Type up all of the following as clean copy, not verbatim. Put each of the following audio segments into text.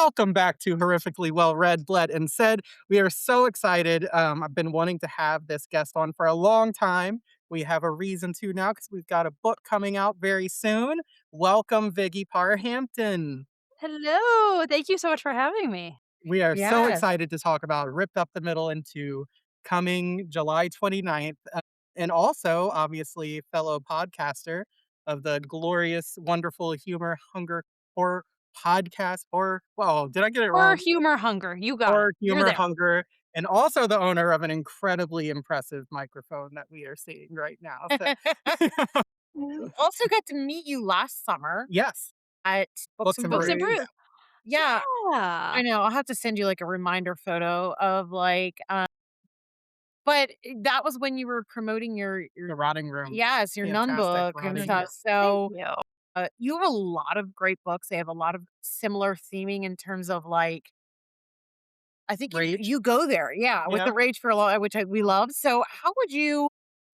welcome back to Horrifically Well Read, Bled, and Said. We are so excited. I've been wanting to have this guest on for a long time. We have a reason to now because we've got a book coming out very soon. Welcome, Viggy Parr Hampton. Hello. Thank you so much for having me. We are so Yes. excited to talk about Ripped Up the Middle in Two, coming July 29th. And also, obviously, fellow podcaster of the glorious, wonderful humor, hunger, horror podcast. Or, well, did I get it Or wrong? humor hunger. You got it. Or You're humor, there. hunger, and also the owner of an incredibly impressive microphone that we are seeing right now. So, Also got to meet you last summer yes, at Books Books and and Books and Brews. Brews. brew. Yeah, Yeah. I know. I'll have to send you like a reminder photo of but that was when you were promoting your The Rotting Room, yes, your nun fantastic book and Rotting stuff. Room. Thank So you. you have a lot of great books. They have a lot of similar theming in terms of like I think you Rage, you go there, yeah, with yeah. the Rage for a lot, we love. So how would you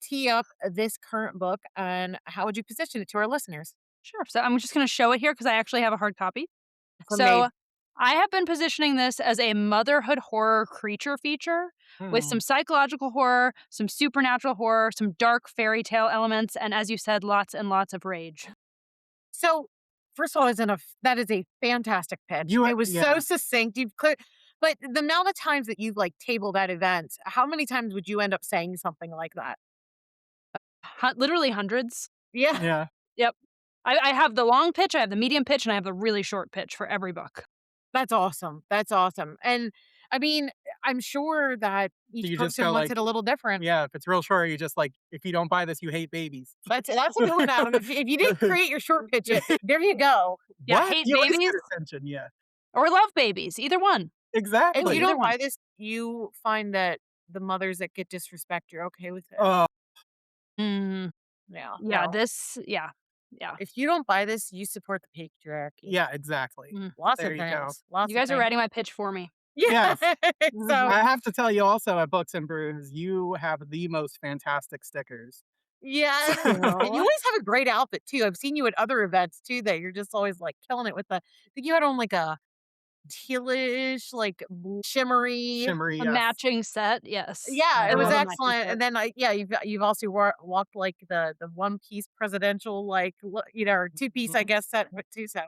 tee up this current book and how would you position it to our listeners? Sure. So I'm just going to show it here because I actually have a hard copy. Amazing. So I have been positioning this as a motherhood horror creature feature with Hmm. some psychological horror, some supernatural horror, some dark fairy tale elements, and as you said, lots and lots of rage. So, first of all, that is a fantastic pitch. You, It was so yeah. succinct. You've clear, but the amount of times that you've like tabled that event, how many times would you end up saying something like that? Literally hundreds. Yeah, Yeah. Yep. I have the long pitch, I have the medium pitch, and I have the really short pitch for every book. that's awesome. That's awesome. And I mean, I'm sure that Do each you just person go wants like, it a little different. yeah, if it's real short, you just like, if you don't buy this, you hate babies. That's a good one, Adam. If you didn't create your short pitch, there you go. Yeah, What? hate You always babies get attention, yeah. or love babies, either one. If Oh, you Exactly. either don't one. buy this, you find that the mothers that get disrespect, you're okay with it. Oh, Mm, Yeah, yeah, no. this yeah, yeah. If you don't buy this, you support the patriarchy. yeah, exactly. Mm. Lots There of you go. things. Lots You of guys are things. writing my pitch for me. Yeah. Yes. So, I have to tell you also at Books and Brews, you have the most fantastic stickers. yes. And you Ew. always have a great outfit too. I've seen you at other events too that you're just always like killing it with I think you had on like a tealish, like shimmery. Shimmery, A yes. matching set, yes. Yeah, I it was love a matching excellent. set. And then you've also walked like the one piece presidential like or two piece I Mhm. guess set too. So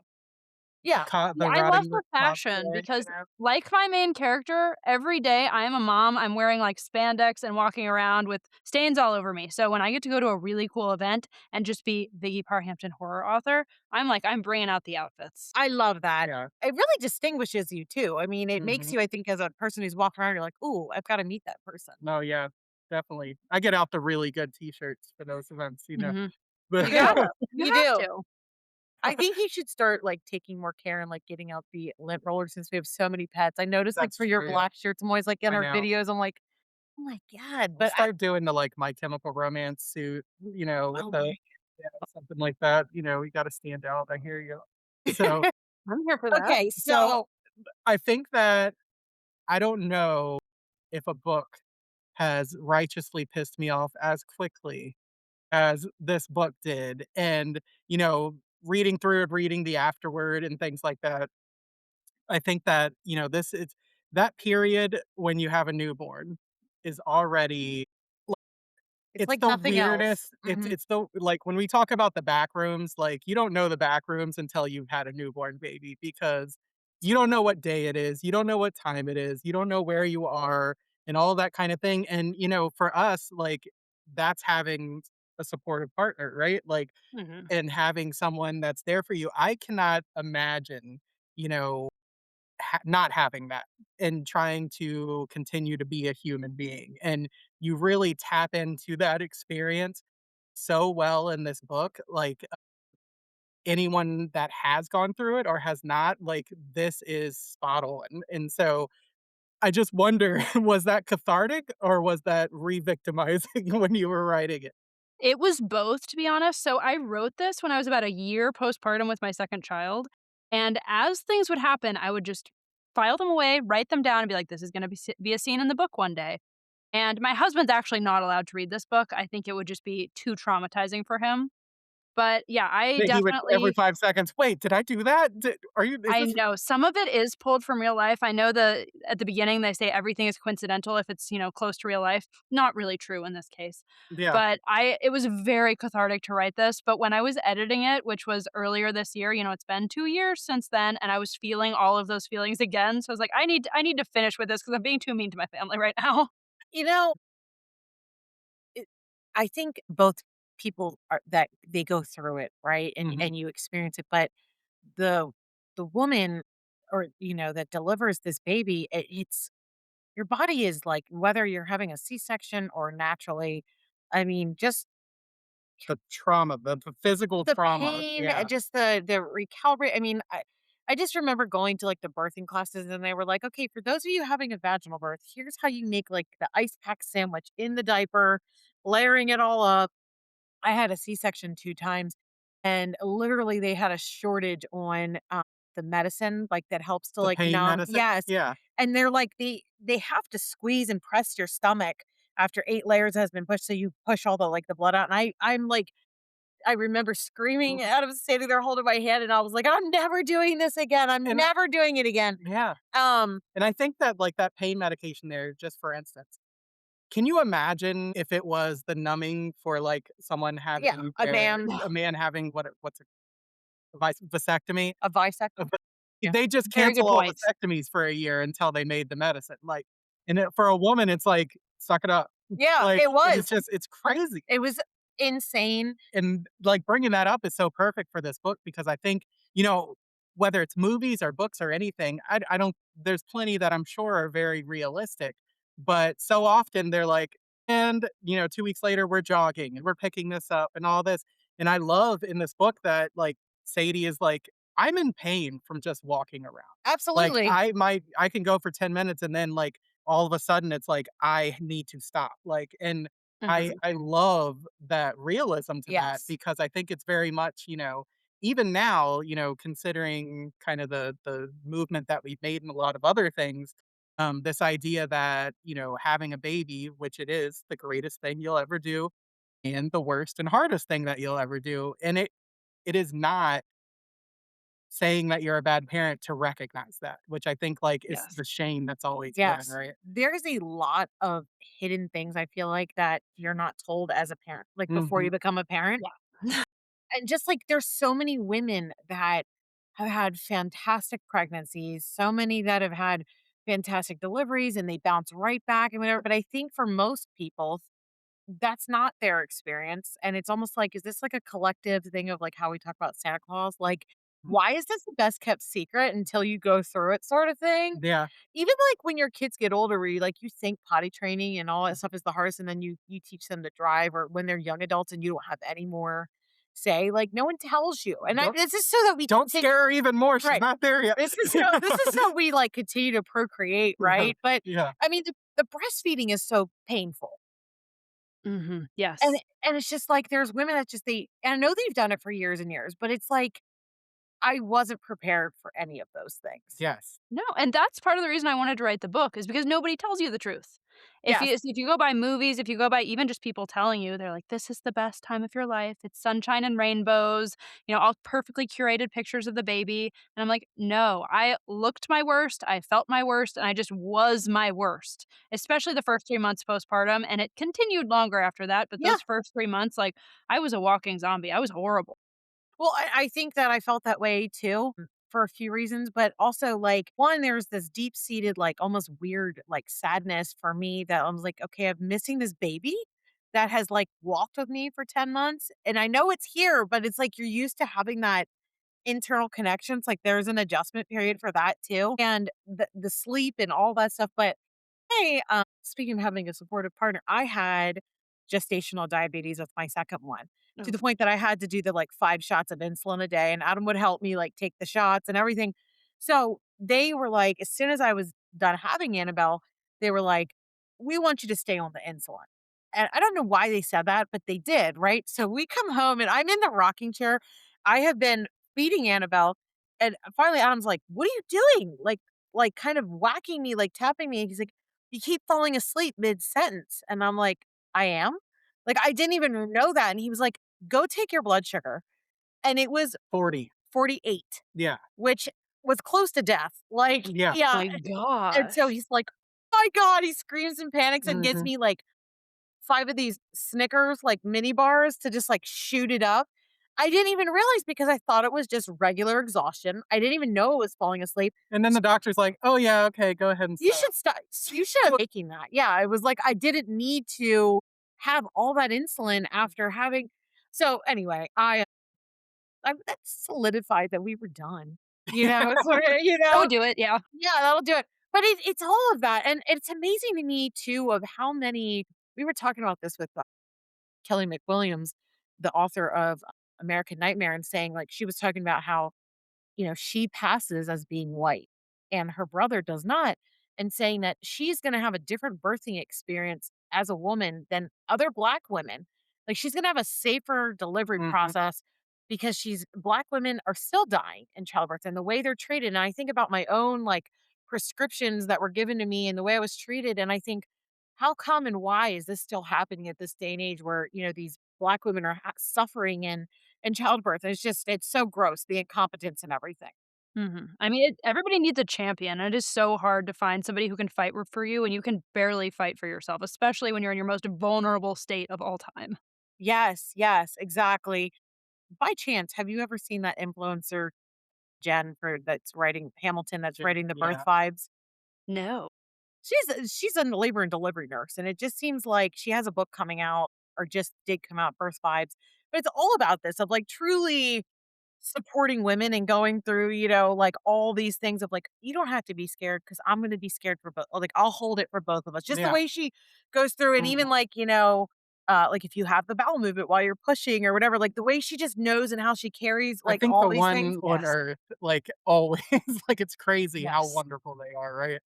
yeah. Yeah, The I love Rotting the Room fashion cosplay, because, like my main character, every day I am a mom. I'm wearing like spandex and walking around with stains all over me. So when I get to go to a really cool event and just be Viggy Parr Hampton horror author, I'm bringing out the outfits. I love that. yeah. It really distinguishes you too. I mean, it makes Mhm. you, I think, as a person who's walking around, you're like, "Ooh, I've got to meet that person." No, yeah, definitely. I get out the really good T-shirts for those events, you know? Hmm. But You gotta. You You have do. to. I think you should start like taking more care and like getting out the lint roller since we have so many pets. I noticed like that's for your true. black shirts, I'm always like in I our know. videos, I'm like, oh my God. I'll But start doing the, like, My Chemical Romance suit, with oh the my yeah, something like that, you gotta stand out, I hear you. So I'm here for that. okay, so so I think that I don't know if a book has righteously pissed me off as quickly as this book did, and, reading through it, reading the afterword and things like that, I think that, this is that period when you have a newborn is already it's it's like the nothing else. weirdest. It's the like, when we talk about the back rooms, like, you don't know the back rooms until you've had a newborn baby because you don't know what day it is, you don't know what time it is, you don't know where you are, and all that kind of thing, and, for us, like, that's having a supportive partner, right? Like, Hmm. and having someone that's there for you. I cannot imagine, you know, not having that and trying to continue to be a human being. And you really tap into that experience so well in this book. Like, anyone that has gone through it or has not, like, this is spot on. And so I just wonder, was that cathartic or was that re-victimizing when you were writing it? It was both, to be honest. So I wrote this when I was about a year postpartum with my second child. And as things would happen, I would just file them away, write them down, and be like, this is going to be a scene in the book one day. And my husband's actually not allowed to read this book. I think it would just be too traumatizing for him. But yeah, I That he would every definitely 5 seconds, "Wait, did I do that? Did are you is I this" know some of it is pulled from real life. I know at the beginning they say everything is coincidental if it's, close to real life. Not really true in this case. Yeah, But it was very cathartic to write this, but when I was editing it, which was earlier this year, it's been 2 years since then, and I was feeling all of those feelings again, so I was like, I need to finish with this because 'cause I'm being too mean to my family right now." You know, it I think both people are that they go through it, right? mhm. And you experience it, but the the woman or, that delivers this baby, it's your body is like whether you're having a C-section or naturally, I mean, just The trauma, the physical the trauma, pain, yeah. just the recalibrate. I mean, I just remember going to like the birthing classes and they were like, okay, for those of you having a vaginal birth, here's how you make like the ice pack sandwich in the diaper, layering it all up. I had a C-section 2 times, and literally they had a shortage on, the medicine, like, that helps to, The like, pain numb. medicine? Yes, Yeah, and they're like, they have to squeeze and press your stomach after 8 layers has been pushed, so you push all the blood out, and I'm like I remember mm, screaming out of standing there holding my hand, and I was like, "I'm never doing this again, I'm and never doing it again." yeah, Um, and I think that, like, that pain medication there, just for instance, can you imagine if it was the numbing for, like, someone yeah, having a man, a man having what's it vasectomy? a Uh, bisectomy. but Yeah, they just Very cancel good all point. vasectomies for a year until they made the medicine, like and then for a woman, it's like, "Suck it up." yeah, Like, it and it's was. just it's crazy. It was insane. And, like, bringing that up is so perfect for this book because I think, you know, whether it's movies or books or anything, I don't there's plenty that I'm sure are very realistic, but so often they're like, "And, 2 weeks later, we're jogging, and we're picking this up and all this." And I love in this book that, like, Sadie is like, "I'm in pain from just walking around." Like, Absolutely. I can go for 10 minutes and then, like, all of a sudden, it's like, I need to stop, like, and Mhm. I love that realism to that Yes. because I think it's very much, even now, considering kind of the movement that we've made in a lot of other things, this idea that, having a baby, which it is the greatest thing you'll ever do and the worst and hardest thing that you'll ever do. And it is not saying that you're a bad parent to recognize that, which I think like is Yes. the shame that's always given, Yes. right? There's a lot of hidden things I feel like that you're not told as a parent, like before you Mhm. become a parent. Yeah. And just like there's so many women that have had fantastic pregnancies, so many that have had fantastic deliveries and they bounce right back and whatever. But I think for most people, that's not their experience, and it's almost like, is this like a collective thing of, like, how we talk about Santa Claus? Like, why is this the best kept secret until you go through it sort of thing? Yeah. Even, like, when your kids get older where you think potty training and all that stuff is the hardest, and then you teach them to drive or when they're young adults and you don't have any more say, like, no one tells you, and Don't this is so that we don't continue. scare her even more. She's Right. not there yet. This is so we, like, continue to procreate, Yeah. right? But, Yeah. I mean, the breastfeeding is so painful. Mhm. And Yes. and it's just like there's women that just and I know they've done it for years and years, but it's like I wasn't prepared for any of those things. Yes. No, and that's part of the reason I wanted to write the book is because nobody tells you the truth. Yes. If you go by movies, if you go by even just people telling you, they're like, "This is the best time of your life. It's sunshine and rainbows, all perfectly curated pictures of the baby." And I'm like, "No, I looked my worst, I felt my worst, and I just was my worst." Especially the first 3 months postpartum, and it continued longer after that, but Yeah. those first 3 months, like, I was a walking zombie. I was horrible. Well, I think that I felt that way too for a few reasons, but also like one, there's this deep seated, like almost weird, like sadness for me that I was like, okay, I'm missing this baby that has like walked with me for 10 months. And I know it's here, but it's like you're used to having that internal connections. Like there's an adjustment period for that too. And the sleep and all that stuff. But hey, speaking of having a supportive partner, I had gestational diabetes with my second one to Oh. the point that I had to do the like 5 shots of insulin a day, and Adam would help me like take the shots and everything. So they were like, as soon as I was done having Annabelle, they were like, we want you to stay on the insulin. And I don't know why they said that, but they did, right? So we come home and I'm in the rocking chair. I have been feeding Annabelle. And finally Adam's like, what are you doing? Like kind of whacking me, like tapping me. He's like, you keep falling asleep mid-sentence, and I'm like, "I am?" Like, I didn't even know that, and he was like, Go take your blood sugar. And it was 40. 48, Yeah. which was close to death. Like, Yeah. yeah. My And so gosh. he's like, my God, he screams and panics and gets Mhm. me like 5 of these Snickers, like, mini bars to just, like, shoot it up. I didn't even realize because I thought it was just regular exhaustion. I didn't even know it was falling asleep. And then the doctor's like, "Oh, yeah, okay, go ahead and You stop." should stop. You should have taken that. Yeah, I was like, I didn't need to have all that insulin after having so anyway, that solidified that we were done. You know, sort of, That would do it, yeah. yeah, that'll do it. But it's all of that, and it's amazing to me too of how many we were talking about this with Kelly McWilliams, the author of American Nightmare, and saying, like, she was talking about how, she passes as being white and her brother does not, and saying that she's gonna have a different birthing experience as a woman than other Black women. Like, she's gonna have a safer delivery Mhm. process because Black women are still dying in childbirth and the way they're treated. And I think about my own, like, prescriptions that were given to me and the way I was treated. And I think, how come and why is this still happening at this day and age where, these Black women are suffering in childbirth? It's so gross, the incompetence and everything. Mhm. I mean, everybody needs a champion, and it is so hard to find somebody who can fight for you, and you can barely fight for yourself, especially when you're in your most vulnerable state of all time. Yes, yes, exactly. By chance, have you ever seen that influencer Jen for that's writing Hamilton that's writing the birth Yeah. vibes? No. She's a labor and delivery nurse, and it just seems like she has a book coming out or just did come out, Birth Vibes. But it's all about this of like truly supporting women and going through, like all these things of like, you don't have to be scared because I'm going to be scared for both. Like, I'll hold it for both of us. Just the Yeah. way she goes through, and Mhm. even like, like if you have the bowel movement while you're pushing or whatever, like the way she just knows and how she carries I like think all the these one things. on Yes. Earth, like, always, like, it's crazy how Yes. wonderful they are, right?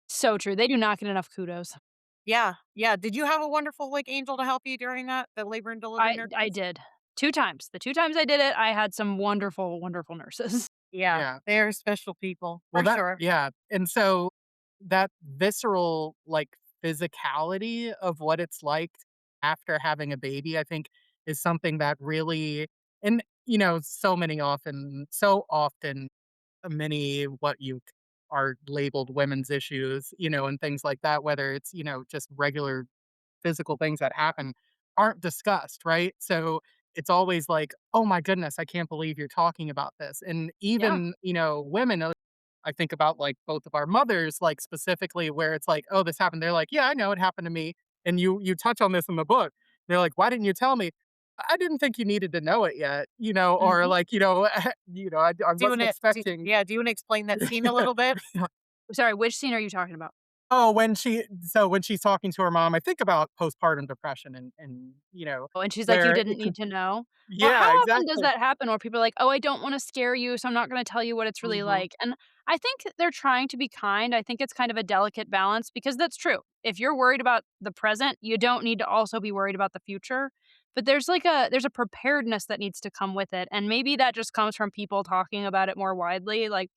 So true. They do not get enough kudos. Yeah. Yeah. Did you have a wonderful like angel to help you during that? The labor and delivery I nurses? did. 2 times. The 2 times I did it, I had some wonderful, wonderful nurses. Yeah. Yeah. They're special people Well, for sure. and so that visceral, like, physicality of what it's like after having a baby, I think, is something that really and, so often, many what you are labeled women's issues, and things like that, whether it's, just regular physical things that happen aren't discussed, right? So it's always like, "Oh my goodness, I can't believe you're talking about this." And Yeah. even, women, I think about like both of our mothers, like specifically where it's like, "Oh, this happened." They're like, "Yeah, I know it happened to me." And you touch on this in the book. They're like, "Why didn't you tell me?" I didn't think you needed to know it yet, or Mhm. like, I Do you wasn't wanna do expecting. yeah, do you wanna explain that scene a little bit? Sorry, which scene are you talking about? Oh, when she's talking to her mom, I think about postpartum depression and, Oh, and she's like, "You where didn't need to know?" Well, how yeah, often does exactly. that happen where people are like, "Oh, I don't wanna scare you, so I'm not gonna tell you what it's really Mhm. like," and I think they're trying to be kind. I think it's kind of a delicate balance because that's true. If you're worried about the present, you don't need to also be worried about the future, but there's a preparedness that needs to come with it, and maybe that just comes from people talking about it more widely, like,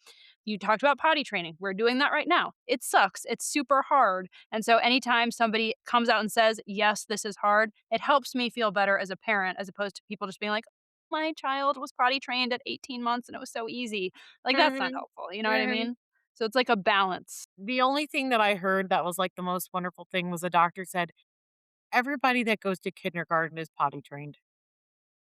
you talked about potty training. We're doing that right now. It sucks. It's super hard. And so anytime somebody comes out and says, "Yes, this is hard," it helps me feel better as a parent as opposed to people just being like, "My child was potty trained at 18 months and it was so easy." Like, that's not Mhm. helpful, you know what I Mhm. mean? So it's like a balance. The only thing that I heard that was, like, the most wonderful thing was the doctor said, "Everybody that goes to kindergarten is potty trained."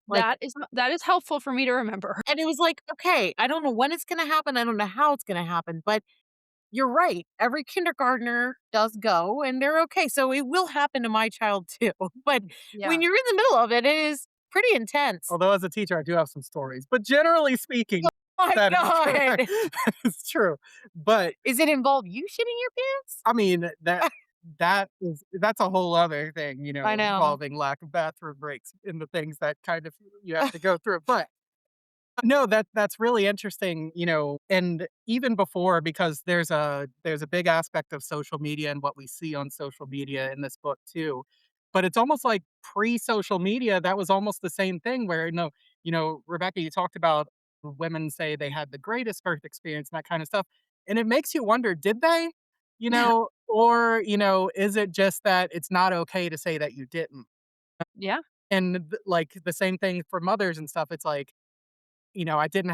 Like, That is helpful for me to remember. and it was like, "Okay, I don't know when it's gonna happen, I don't know how it's gonna happen, but you're right, every kindergartner does go, and they're okay, so it will happen to my child too." But when Yeah. you're in the middle of it, it is pretty intense. Although as a teacher, I do have some stories, but generally speaking, Oh my that is true. god. That is true. But, Is it involve you shitting your pants? I mean, that's a whole other thing, I know. involving lack of bathroom breaks and the things that kind of you have to go through, but no, that's really interesting, and even before because there's a big aspect of social media and what we see on social media in this book too. But it's almost like pre-social media, that was almost the same thing where, Rebecca, you talked about women say they had the greatest birth experience and that kind of stuff. And it makes you wonder, did they? Or, is it just that it's not okay to say that you didn't? Yeah. And, like, the same thing for mothers and stuff, it's like, I didn't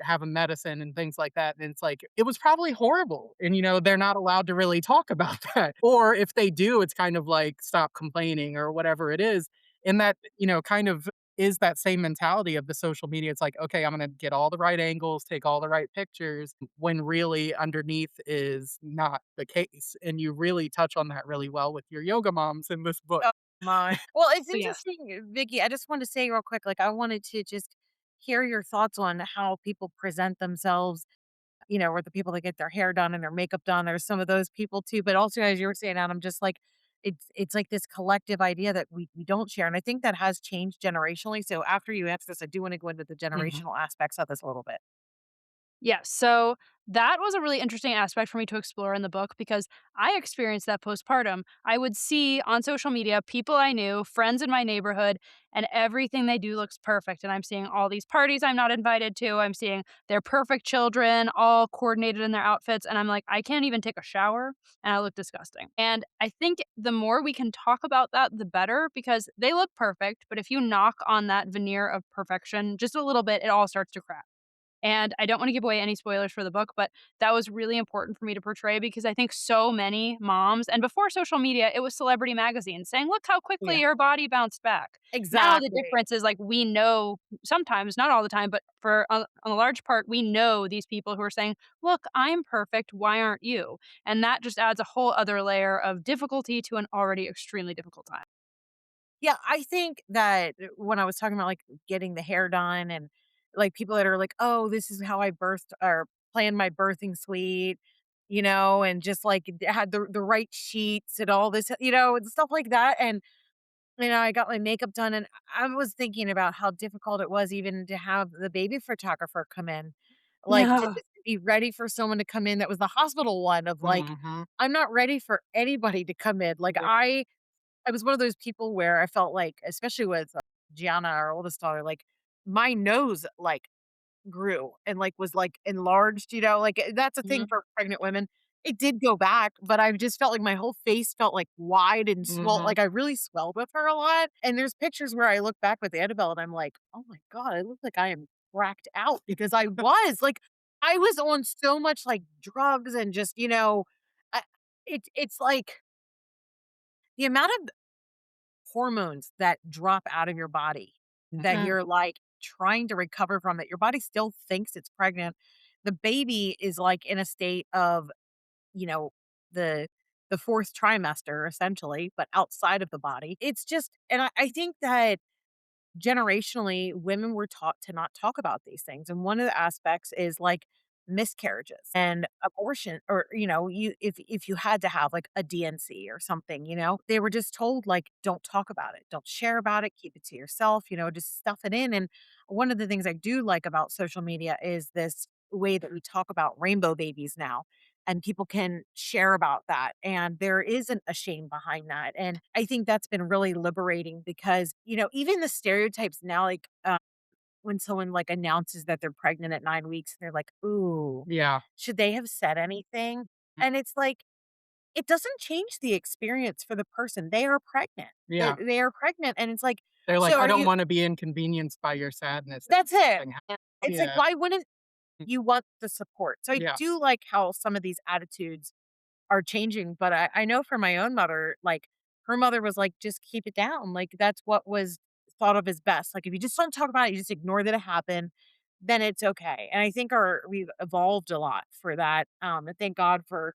have a medicine and things like that, and it's like, it was probably horrible, and, they're not allowed to really talk about that, or if they do, it's kind of like, "Stop complaining," or whatever it is, and that, kind of is that same mentality of the social media, it's like, "Okay, I'm gonna get all the right angles, take all the right pictures," when really underneath is not the case, and you really touch on that really well with your yoga moms in this book. Oh my. Well, it's But yes. interesting, Vicky. I just wanted to say real quick, like I wanted to just hear your thoughts on how people present themselves, or the people that get their hair done and their makeup done. There's some of those people too. But also as you were saying, Adam, just like it's like this collective idea that we don't share. And I think that has changed generationally. So after you answer this, I do want to go into the Mhm, generational aspects of this a little bit. Yes. So that was a really interesting aspect for me to explore in the book because I experienced that postpartum. I would see on social media people I knew, friends in my neighborhood, and everything they do looks perfect. And I'm seeing all these parties I'm not invited to. I'm seeing their perfect children all coordinated in their outfits. And I'm like, I can't even take a shower and I look disgusting. And I think the more we can talk about that, the better because they look perfect. But if you knock on that veneer of perfection just a little bit, it all starts to crack. And I don't wanna give away any spoilers for the book, but that was really important for me to portray because I think so many moms and before social media, it was celebrity magazines saying, "Look how quickly yeah, your body bounced back." Now the Exactly. difference is, like, we know sometimes, not all the time, but for on a large part, we know these people who are saying, "Look, I'm perfect, why aren't you?" And that just adds a whole other layer of difficulty to an already extremely difficult time. Yeah, I think that when I was talking about, like, getting the hair done and, like, people that are like, "Oh, this is how I birthed or planned my birthing suite," and just, like, had the right sheets and all this, and stuff like that, and, I got my makeup done, and I was thinking about how difficult it was even to have the baby photographer come in, like, to Yeah. just be ready for someone to come in that was the hospital one of, like, mhm, I'm not ready for anybody to come in, like, yeah, I was one of those people where I felt like, especially with, Gianna, our oldest daughter, like, my nose, like, grew and, like, was, like, enlarged, like, that's a thing mhm, for pregnant women. It did go back, but I just felt like my whole face felt, like, wide and swell mhm. like, I really swelled with her a lot, and there's pictures where I look back with Annabelle and I'm like, "Oh my god, I look like I am cracked out," because I was, like, I was on so much, like, drugs and just, I it's like the amount of hormones that drop out of your body that Mhm. you're, like, trying to recover from, that your body still thinks it's pregnant. The baby is, like, in a state of, you know, the the 4th trimester essentially, but outside of the body. It's just and I think that generationally, women were taught to not talk about these things. And one of the aspects is like miscarriages and abortion, or, you if you had to have like a DNC or something, they were just told like, don't talk about it, don't share about it, keep it to yourself, just stuff it in. And one of the things I do like about social media is this way that we talk about rainbow babies now, and people can share about that, and there isn't a shame behind that, and I think that's been really liberating because, even the stereotypes now, like, when someone, like, announces that they're pregnant at 9 weeks, they're like, "Ooh, Yeah, should they have said anything?" And it's like, it doesn't change the experience for the person, they are pregnant. yeah. They are pregnant, and it's like, They're like, so "I are don't you wanna be inconvenienced by your sadness if that's it. something hap." It's like, Yeah, why wouldn't you want the support? So I yeah. do like how some of these attitudes are changing, but I know for my own mother, like, her mother was like, "Just keep it down." Like, that's what was thought of as best. Like, if you just don't talk about it, you just ignore that it happened, then it's okay. And I think we've evolved a lot for that. And thank God for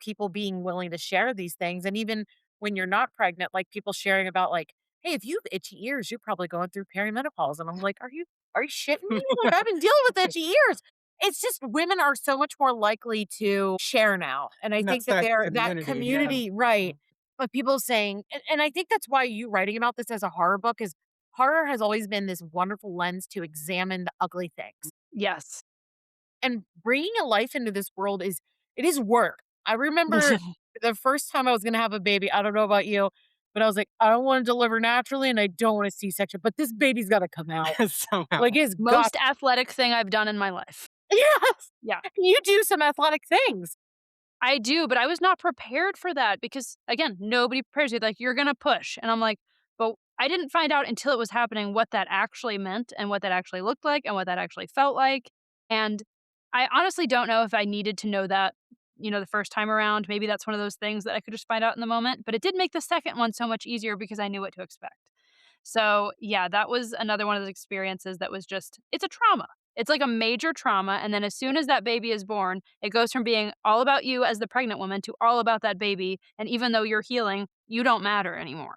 people being willing to share these things. And even when you're not pregnant, like people sharing about like, "Hey, if you have itchy ears, you're probably going through perimenopause." And I'm like, are you shitting me? Like, I've been dealing with itchy ears. It's just women are so much more likely to share now, and I think That's that that they're that community, yeah. community, right, but people saying, and I think that's why you writing about this as a horror book is horror has always been this wonderful lens to examine the ugly things, Yes. and bringing a life into this world it is work. I remember the first time I was gonna have a baby, I don't know about you, but I was like, "I don't wanna deliver naturally, and I don't want a C-section, but this baby's gotta come out. Somehow. Like, it's got." Most athletic thing I've done in my life. Yes! Yeah. You do some athletic things. I do, but I was not prepared for that because, again, nobody prepares you. Like, "You're gonna push," and I'm like, But I didn't find out until it was happening what that actually meant and what that actually looked like and what that actually felt like, and I honestly don't know if I needed to know that, the first time around. Maybe that's one of those things that I could just find out in the moment, but it did make the second one so much easier because I knew what to expect. So, yeah, that was another one of those experiences that was just it's a trauma. It's like a major trauma, and then as soon as that baby is born, it goes from being all about you as the pregnant woman to all about that baby, and even though you're healing, you don't matter anymore.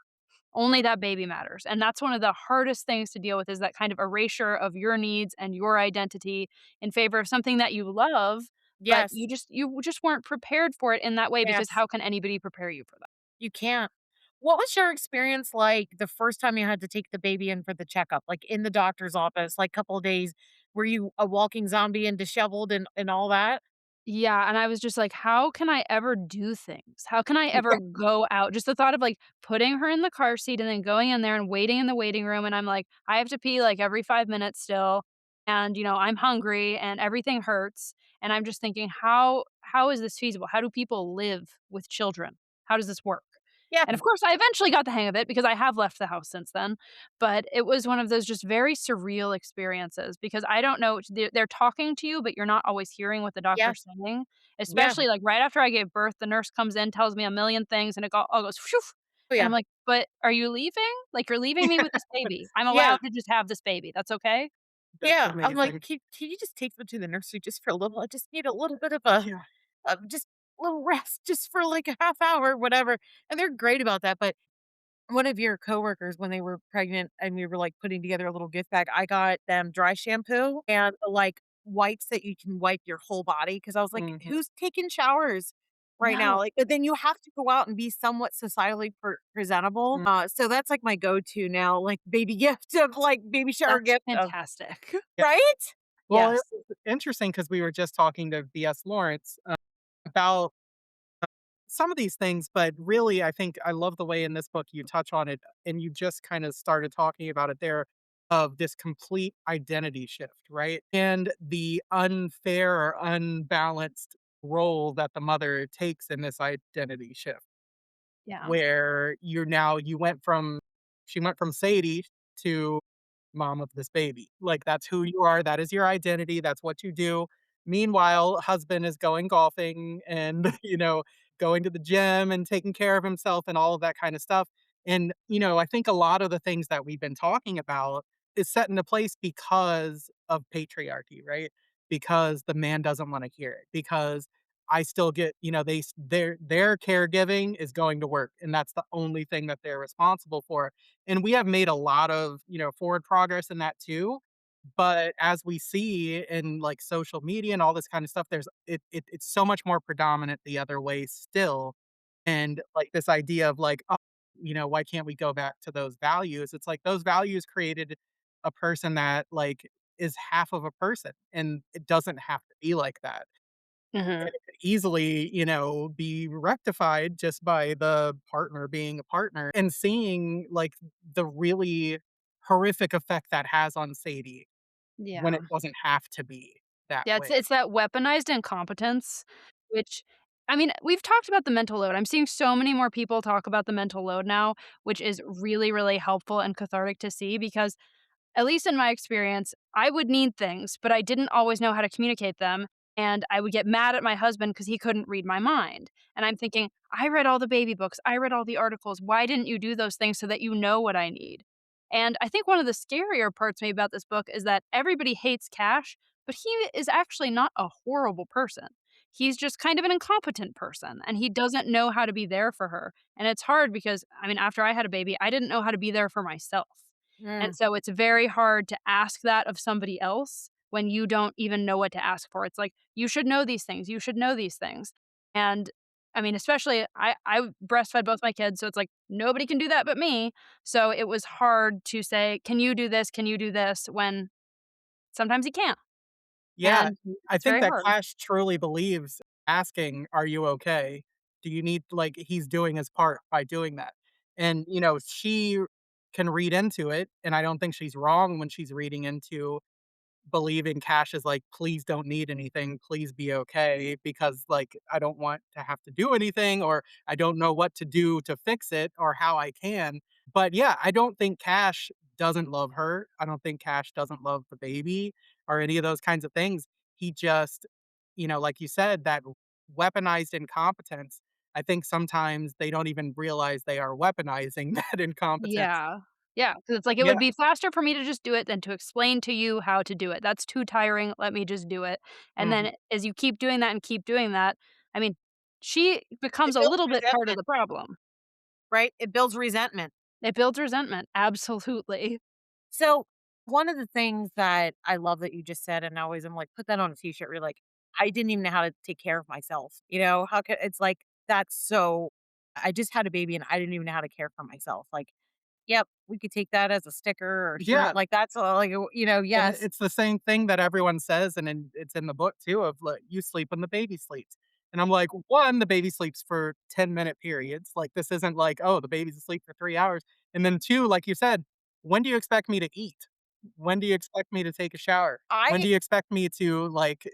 Only that baby matters, and that's one of the hardest things to deal with is that kind of erasure of your needs and your identity in favor of something that you love, but Yes. you just weren't prepared for it in that way because Yes. how can anybody prepare you for that? You can't. What was your experience like the first time you had to take the baby in for the checkup? Like, in the doctor's office, like, couple of days, were you a walking zombie and disheveled and all that? Yeah, and I was just like, "How can I ever do things? How can I ever Yeah. go out?" Just the thought of, like, putting her in the car seat and then going in there and waiting in the waiting room, and I'm like, "I have to pee, like, every 5 minutes still, and, I'm hungry, and everything hurts," and I'm just thinking, "How is this feasible? How do people live with children? How does this work?" Yeah. And, of course, I eventually got the hang of it because I have left the house since then, but it was one of those just very surreal experiences because I don't know they're talking to you, but you're not always hearing what the Yeah. doctor's saying, Yeah. especially, like, right after I gave birth, the nurse comes in, tells me a million things, and it all goes, "Phew," Oh, and yeah. I'm like, "But are you leaving? Like, you're leaving me with this baby. I'm Yeah. allowed to just have this baby. That's okay?" That's Yeah. I'm like, amazing. Can you just take them to the nursery just for a little? I just need a little bit of a Yeah. just a little rest just for like a half hour, whatever." And they're great about that. But one of your coworkers, when they were pregnant and we were, like, putting together a little gift bag, I got them dry shampoo and, like, wipes that you can wipe your whole body because I was like, Mhm. "Who's taking showers right now?" No. Like, but then you have to go out and be somewhat societally presentable. Mm. So that's, like, my go-to now, like, baby gift of, like, baby shower That's gift of fantastic. Yeah. right? Well, it Yes. was interesting because we were just talking to B.S. Lawrence, about some of these things, but really, I think I love the way in this book you touch on it, and you just kind of started talking about it there of this complete identity shift, right? And the unfair or unbalanced role that the mother takes in this identity shift, Yeah. where you went from she went from Sadie to mom of this baby. Like, that's who you are, that is your identity, that's what you do. Meanwhile, husband is going golfing and, going to the gym and taking care of himself and all of that kind of stuff. And, I think a lot of the things that we've been talking about is set into place because of patriarchy, right? Because the man doesn't wanna hear it, because I still get, their caregiving is going to work, and that's the only thing that they're responsible for. And we have made a lot of, forward progress in that too. But as we see in like social media and all this kind of stuff, it's so much more predominant the other way still. And like this idea of like, oh, why can't we go back to those values? It's like those values created a person that like is half of a person, and it doesn't have to be like that. Mhm. And it could easily, be rectified just by the partner being a partner and seeing, like, the really horrific effect that has on Sadie when Yeah. it doesn't have to be that Yeah, it's way. it's that weaponized incompetence, which I mean, we've talked about the mental load. I'm seeing so many more people talk about the mental load now, which is really, really helpful and cathartic to see because at least in my experience, I would need things, but I didn't always know how to communicate them. And I would get mad at my husband because he couldn't read my mind. And I'm thinking, I read all the baby books, I read all the articles. Why didn't you do those things so that you know what I need? And I think one of the scarier parts maybe about this book is that everybody hates Cash, but he is actually not a horrible person. He's just kind of an incompetent person and he doesn't know how to be there for her. And it's hard because, I mean, after I had a baby, I didn't know how to be there for myself. And Mm. so it's very hard to ask that of somebody else when you don't even know what to ask for. It's like, you should know these things. You should know these things. And I mean, especially I breastfed both my kids, so it's like nobody can do that but me. So it was hard to say, "Can you do this? Can you do this?" when sometimes you can't. Yeah, And I it's think very that hard. Cash truly believes asking, "Are you okay? Do you need" like, he's doing his part by doing that. And, she can read into it, and I don't think she's wrong when she's reading into believing Cash is like, "Please don't need anything, please be okay, because, like, I don't want to have to do anything, or I don't know what to do to fix it or how I can." But yeah, I don't think Cash doesn't love her. I don't think Cash doesn't love the baby or any of those kinds of things. He just, like you said, that weaponized incompetence. I think sometimes they don't even realize they are weaponizing that incompetence. Yeah. Yeah, because it's like, it Yeah. would be faster for me to just do it than to explain to you how to do it. That's too tiring, let me just do it. And Mhm. then as you keep doing that and keep doing that, I mean, she It becomes a builds little bit part of resentment, the problem. right? It builds resentment. It builds resentment, absolutely. So, one of the things that I love that you just said, and I always am like, put that on a t-shirt. You're like, I didn't even know how to take care of myself. How could it's like that's so I just had a baby and I didn't even know how to care for myself. Like, yep, we could take that as a sticker or shirt. Yeah. Like that's all like And yes. it's the same thing that everyone says, and it's in the book too of like, "You sleep when the baby sleeps." And I'm like, 1, the baby sleeps for 10-minute periods, like, this isn't like, "Oh, the baby's asleep for 3 hours." And then 2, like you said, "When do you expect me to eat? When do you expect me to take a shower? When I do you expect me to, like,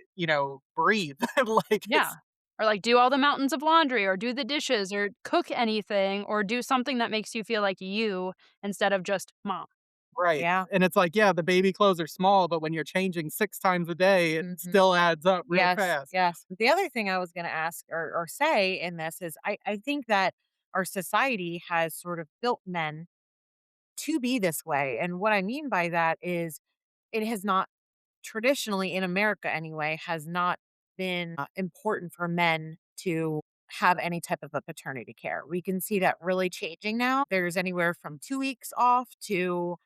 breathe?" Like, Yeah. it's Or, like, do all the mountains of laundry or do the dishes or cook anything or do something that makes you feel like you instead of just mom. right. yeah. And it's like, yeah, the baby clothes are small, but when you're changing 6 times a day, it Mhm. still adds up real Yes, fast. yes. The other thing I was gonna ask or say in this is I think that our society has sort of built men to be this way. And what I mean by that is it has not traditionally in America anyway has not been important for men to have any type of a paternity care. We can see that really changing now. There's anywhere from 2 weeks off to,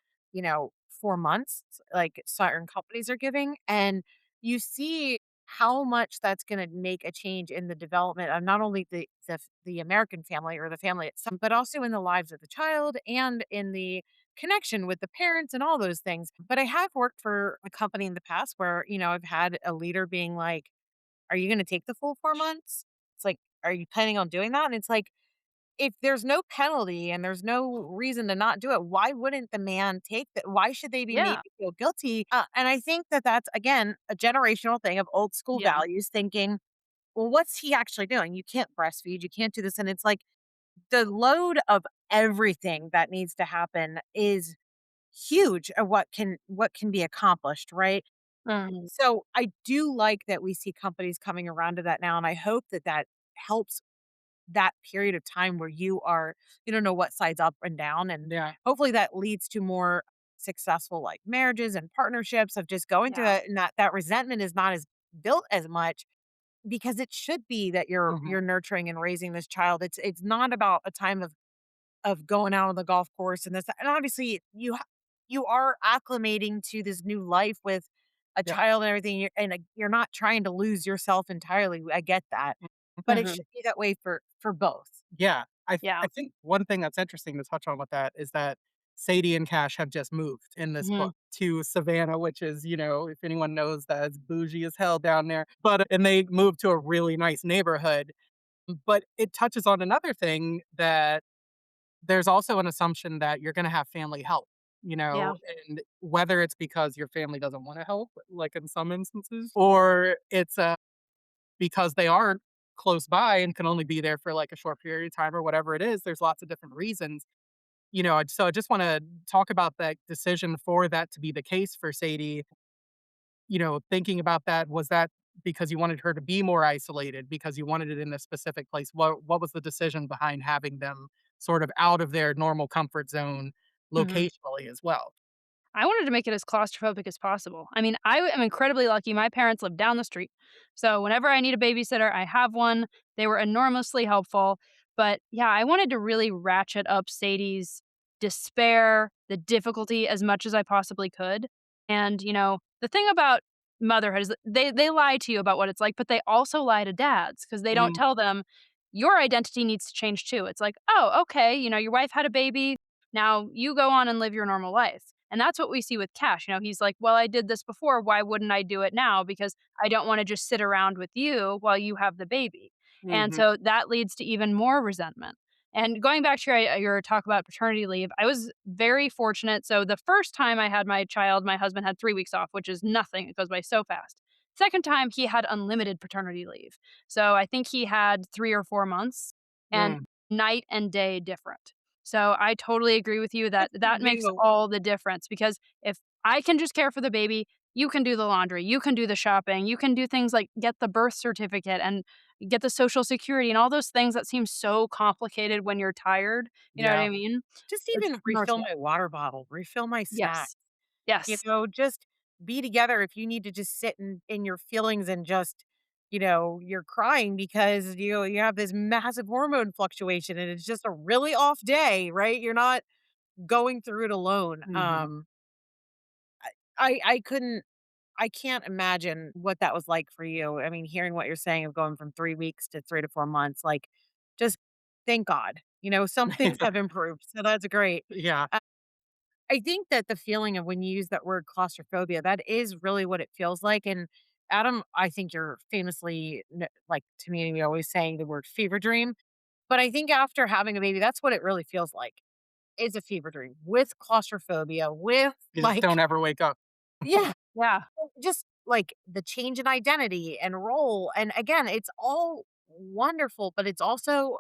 4 months like certain companies are giving and you see how much that's going to make a change in the development of not only the American family or the family itself, but also in the lives of the child and in the connection with the parents and all those things. But I have worked for a company in the past where, I've had a leader being like, "Are you going to take the full 4 months?" It's like, "Are you planning on doing that?" And it's like, if there's no penalty and there's no reason to not do it, why wouldn't the man take that? Why should they be made Yeah. to feel guilty? And I think that that's, again, a generational thing of old school Yeah. values thinking, well, what's he actually doing? You can't breastfeed, you can't do this. And it's like the load of everything that needs to happen is huge of what can be accomplished, right? Mhm. So I do like that we see companies coming around to that now, and I hope that that helps that period of time where you don't know what side's up and down, and Yeah. hopefully that leads to more successful like marriages and partnerships of just going through Yeah. that, and that resentment is not as built as much because it should be that you're Mhm. you're nurturing and raising this child. It's not about a time of going out on the golf course and this and obviously you are acclimating to this new life with a Yeah. child and everything you're not trying to lose yourself entirely. I get that. But it Mhm. should be that way for both. Yeah, I Yeah. think one thing that's interesting to touch on with that is that Sadie and Cash have just moved in this Mhm. book to Savannah, which is, if anyone knows that it's bougie as hell down there. But and they moved to a really nice neighborhood. But it touches on another thing that there's also an assumption that you're gonna have family help, Yeah. and whether it's because your family doesn't wanna help, like in some instances, or it's, because they aren't close by and can only be there for like a short period of time or whatever it is. There's lots of different reasons. So I just want to talk about that decision for that to be the case for Sadie. Thinking about that, was that because you wanted her to be more isolated, because you wanted it in a specific place? What was the decision behind having them sort of out of their normal comfort zone Mhm. locationally as well? I wanted to make it as claustrophobic as possible. I mean, I am incredibly lucky. My parents live down the street. So whenever I need a babysitter, I have one. They were enormously helpful. But yeah, I wanted to really ratchet up Sadie's despair, the difficulty as much as I possibly could. And, the thing about motherhood is that they lie to you about what it's like, but they also lie to dads because they don't Mm, tell them your identity needs to change too. It's like, oh, okay, your wife had a baby. Now you go on and live your normal life. And that's what we see with Cash. He's like, well, I did this before. Why wouldn't I do it now? Because I don't want to just sit around with you while you have the baby. And mhm, so that leads to even more resentment. And going back to your talk about paternity leave, I was very fortunate. So the first time I had my child, my husband had 3 weeks off, which is nothing. It goes by so fast. Second time, he had unlimited paternity leave. So I think he had 3 or 4 months and mm, night and day different. So I totally agree with you Good that for that makes you. all the difference because if I can just care for the baby, you can do the laundry, you can do the shopping, you can do things like get the birth certificate and get the social security and all those things that seem so complicated when you're tired. You know what Yeah. I mean? Just It's even more refill so. my water bottle, refill my snack. Yes. Yes. Just be together if you need to just sit in your feelings and just, you're crying because you have this massive hormone fluctuation and it's just a really off day, right? You're not going through it alone. Mhm. I couldn't I can't imagine what that was like for you. I mean, hearing what you're saying of going from 3 weeks to 3 to 4 months, like just thank God. Some things have improved. So that's great. Yeah. I think that the feeling of when you use that word claustrophobia, that is really what it feels like. And Adam, I think you're famously, like to me, you're always saying the word fever dream. But I think after having a baby, that's what it really feels like is a fever dream with claustrophobia, with You just like, don't ever wake up. yeah, Yeah. just like the change in identity and role. And again, it's all wonderful, but it's also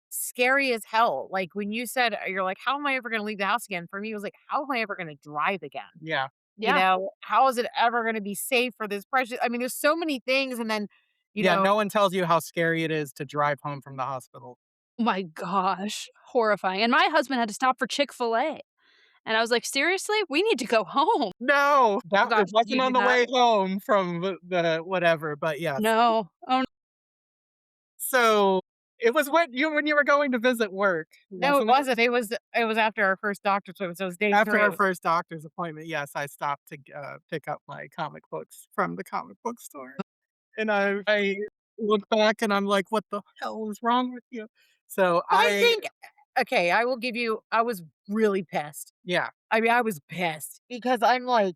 scary as hell. Like when you said, you're like, how am I ever going to leave the house again? For me, it was like, how am I ever going to drive again? Yeah. Yeah. How is it ever going to be safe for this precious? I mean, there's so many things. And then, you Yeah, know, no one tells you how scary it is to drive home from the hospital. My gosh, horrifying, and my husband had to stop for Chick-fil-A, and I was like, "Seriously? We need to go home." No, Oh that gosh, it did wasn't you on do the that? way home from the whatever, but yes. No. Oh, So, it was when you were going to visit work, no, it wasn't it? wasn't. It was after our first doctor's appointment. So it was day After our three. first doctor's appointment, yes, I stopped to, pick up my comic books from the comic book store, and I look back and I'm like, "What the hell is wrong with you?" So I I think, okay, I will give you, I was really pissed. yeah, I mean, I was pissed because I'm like,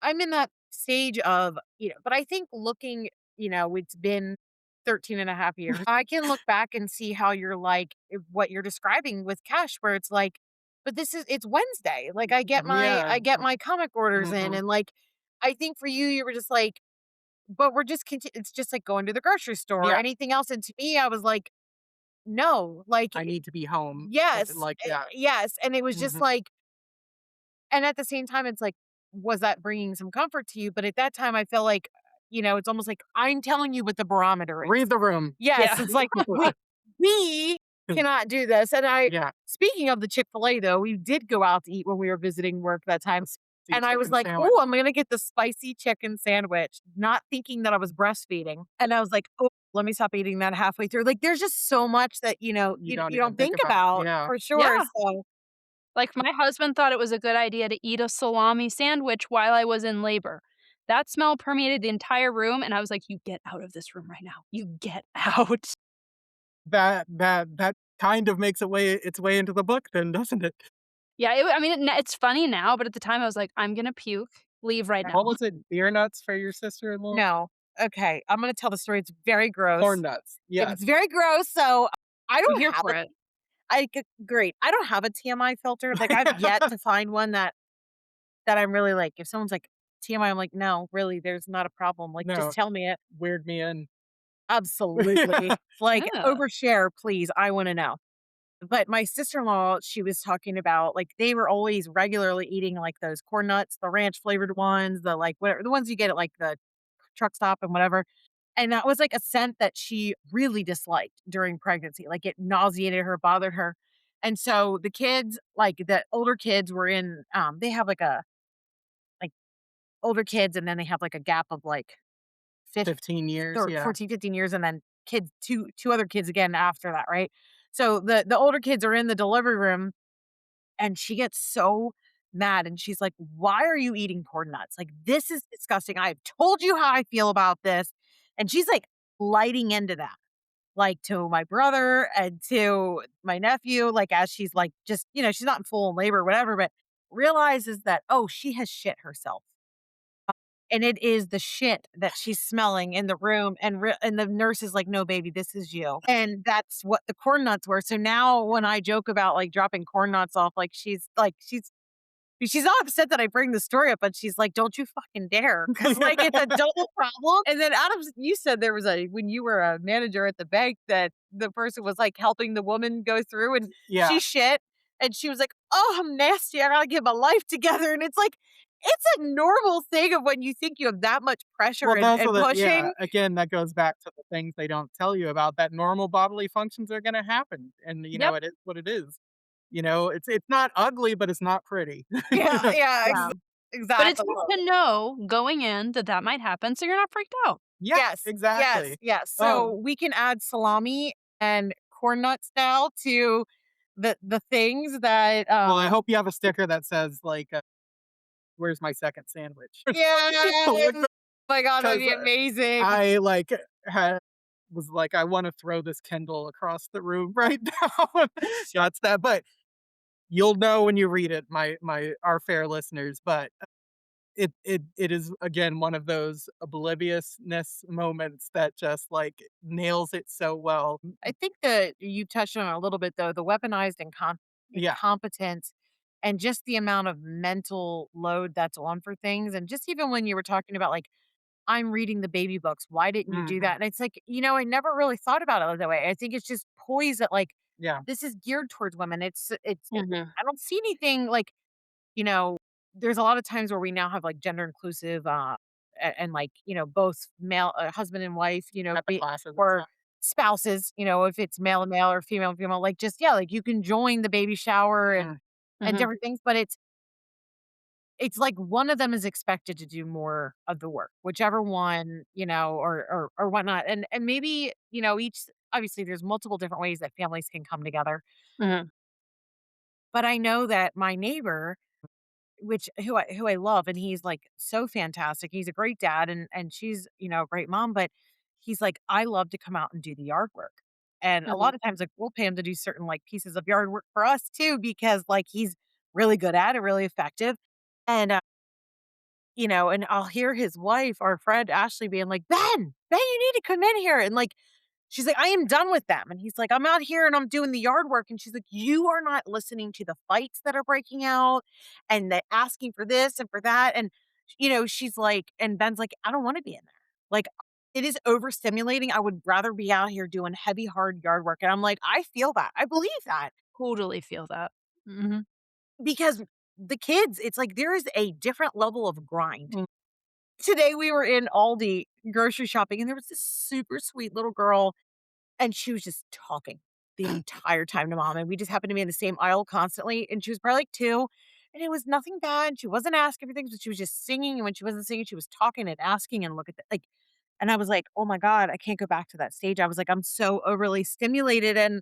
I'm in that stage of, but I think looking, it's been 13 and a half years. I can look back and see how you're like, what you're describing with Cash, where it's like, but it's Wednesday. Like yeah, I get my comic orders in. mhm, And like, I think for you, you were just like, but we're just, it's just like going to the grocery store or yeah, anything else. And to me, I was like, no, like, I need to be home, yes, like that. yes. And it was just Mhm. like, and at the same time, it's like, was that bringing some comfort to you? But at that time, I feel like, it's almost like I'm telling you what the barometer is. Read the room. Yes, yeah. it's like we cannot do this. And Yeah, speaking of the Chick-fil-A though, we did go out to eat when we were visiting work that time. see And I was chicken like, sandwich. oh, I'm gonna get the spicy chicken sandwich, not thinking that I was breastfeeding. And I was like, oh, let me stop eating that halfway through. Like there's just so much that, You you don't even don't think think about. about Yeah. for sure. Yeah. So Like, my husband thought it was a good idea to eat a salami sandwich while I was in labor. That smell permeated the entire room, and I was like, "You get out of this room right now. You get out." That kind of makes its way into the book then, doesn't it? Yeah, I mean, it's funny now, but at the time, I was like, "I'm gonna puke. Leave right What now." was it? Beer nuts for your sister-in-law? no. Okay, I'm gonna tell the story. It's very Corn gross. nuts. If Yes. it's very gross, so I I'm don't here have for a it. great. I don't have a TMI filter. Like I've yet to find one that I'm really like, if someone's like TMI, I'm like, no, really, there's not a problem. Like, just No, tell me it. weird me in. Absolutely. Like Yeah. overshare, please. I want to know. But my sister-in-law, she was talking about like they were always regularly eating like those corn nuts, the ranch flavored ones, the like whatever the ones you get at like the truck stop and whatever. And that was like a scent that she really disliked during pregnancy. Like it nauseated her, bothered her. And so the kids, like the older kids were in they have like older kids and then they have like a gap of like 15 15 years, or yeah. 14, 15 years and then kids two other kids again after that, right? So the older kids are in the delivery room and she gets so mad and she's like, "Why are you eating corn nuts? Like, this is disgusting. I've told you how I feel about this." And she's like lighting into that, like to my brother and to my nephew, like as she's like, just, she's not in full labor or whatever, but realizes that, oh, she has shit herself. And it is the shit that she's smelling in the room. And the nurse is like, no, baby, this is you. And that's what the corn nuts were. So now when I joke about like dropping corn nuts off, like she's not upset that I bring the story up, but she's like, "Don't you fucking dare!" Because like it's a double problem. And then Adams, you said there was a when you were a manager at the bank that the person was like helping the woman go through, and she Yeah. shit, and she was like, "Oh, I'm nasty. I gotta get my life together." And it's like, it's a normal thing of when you think you have that much pressure Well, those are and the yeah, pushing. again, that goes back to the things they don't tell you about that normal bodily functions are gonna happen, and, Yep. it is what it is. It's not ugly, but it's not pretty. Yeah, yeah, Yeah. But it's exactly. good to know going in that that might happen so you're not freaked out. Yeah, Yes, yes, exactly. yes. Oh, So we can add salami and corn nuts now to the things that, well, I hope you have a sticker that says, "Where's my second sandwich?" yes. My god, that'd 'Cause, be amazing. I, had was like, "I wanna throw this Kindle across the room right now." That's that, but you'll know when you read it, our fair listeners, but it is, again, one of those obliviousness moments that just, nails it so well. I think that you touched on it a little bit though, the weaponized Yeah. incompetence and just the amount of mental load that's on for things. And just even when you were talking about like, I'm reading the baby books, why didn't you do Mhm. that? And it's like, I never really thought about it that way. I think it's just poised that like Yeah. this is geared towards women. Mhm. I don't see anything like, you know, there's a lot of times where we now have like gender inclusive and like, both male husband and wife, At the classes and or stuff. spouses, if it's male and male or female and female, like just yeah, like you can join the baby shower Mm. and Mhm. different things, but it's like one of them is expected to do more of the work, whichever one, or whatnot. And maybe, each obviously there's multiple different ways that families can come together. Mhm. But I know that my neighbor, which who I love, and he's like so fantastic. He's a great dad and she's, a great mom, but he's like, I love to come out and do the yard work. And a Mhm. lot of times like we'll pay him to do certain like pieces of yard work for us too, because like he's really good at it, really effective. And and I'll hear his wife, our friend Ashley, being like, Ben, you need to come in here. And like, she's like, I am done with them. And he's like, I'm out here and I'm doing the yard work. And she's like, you are not listening to the fights that are breaking out and the asking for this and for that. And, she's like, and Ben's like, I don't want to be in there. Like, it is overstimulating. I would rather be out here doing heavy, hard yard work. And I'm like, I feel that. I believe that Totally feel that. Mhm. because the kids, it's like there is a different level of grind. Mm. Today we were in Aldi grocery shopping and there was this super sweet little girl and she was just talking the entire time to mom, and we just happened to be in the same aisle constantly, and she was probably like 2, and it was nothing bad, she wasn't asking for things, but she was just singing, and when she wasn't singing, she was talking and asking and look at the like and I was like, "Oh my god, I can't go back to that stage." I was like, "I'm so overly stimulated," and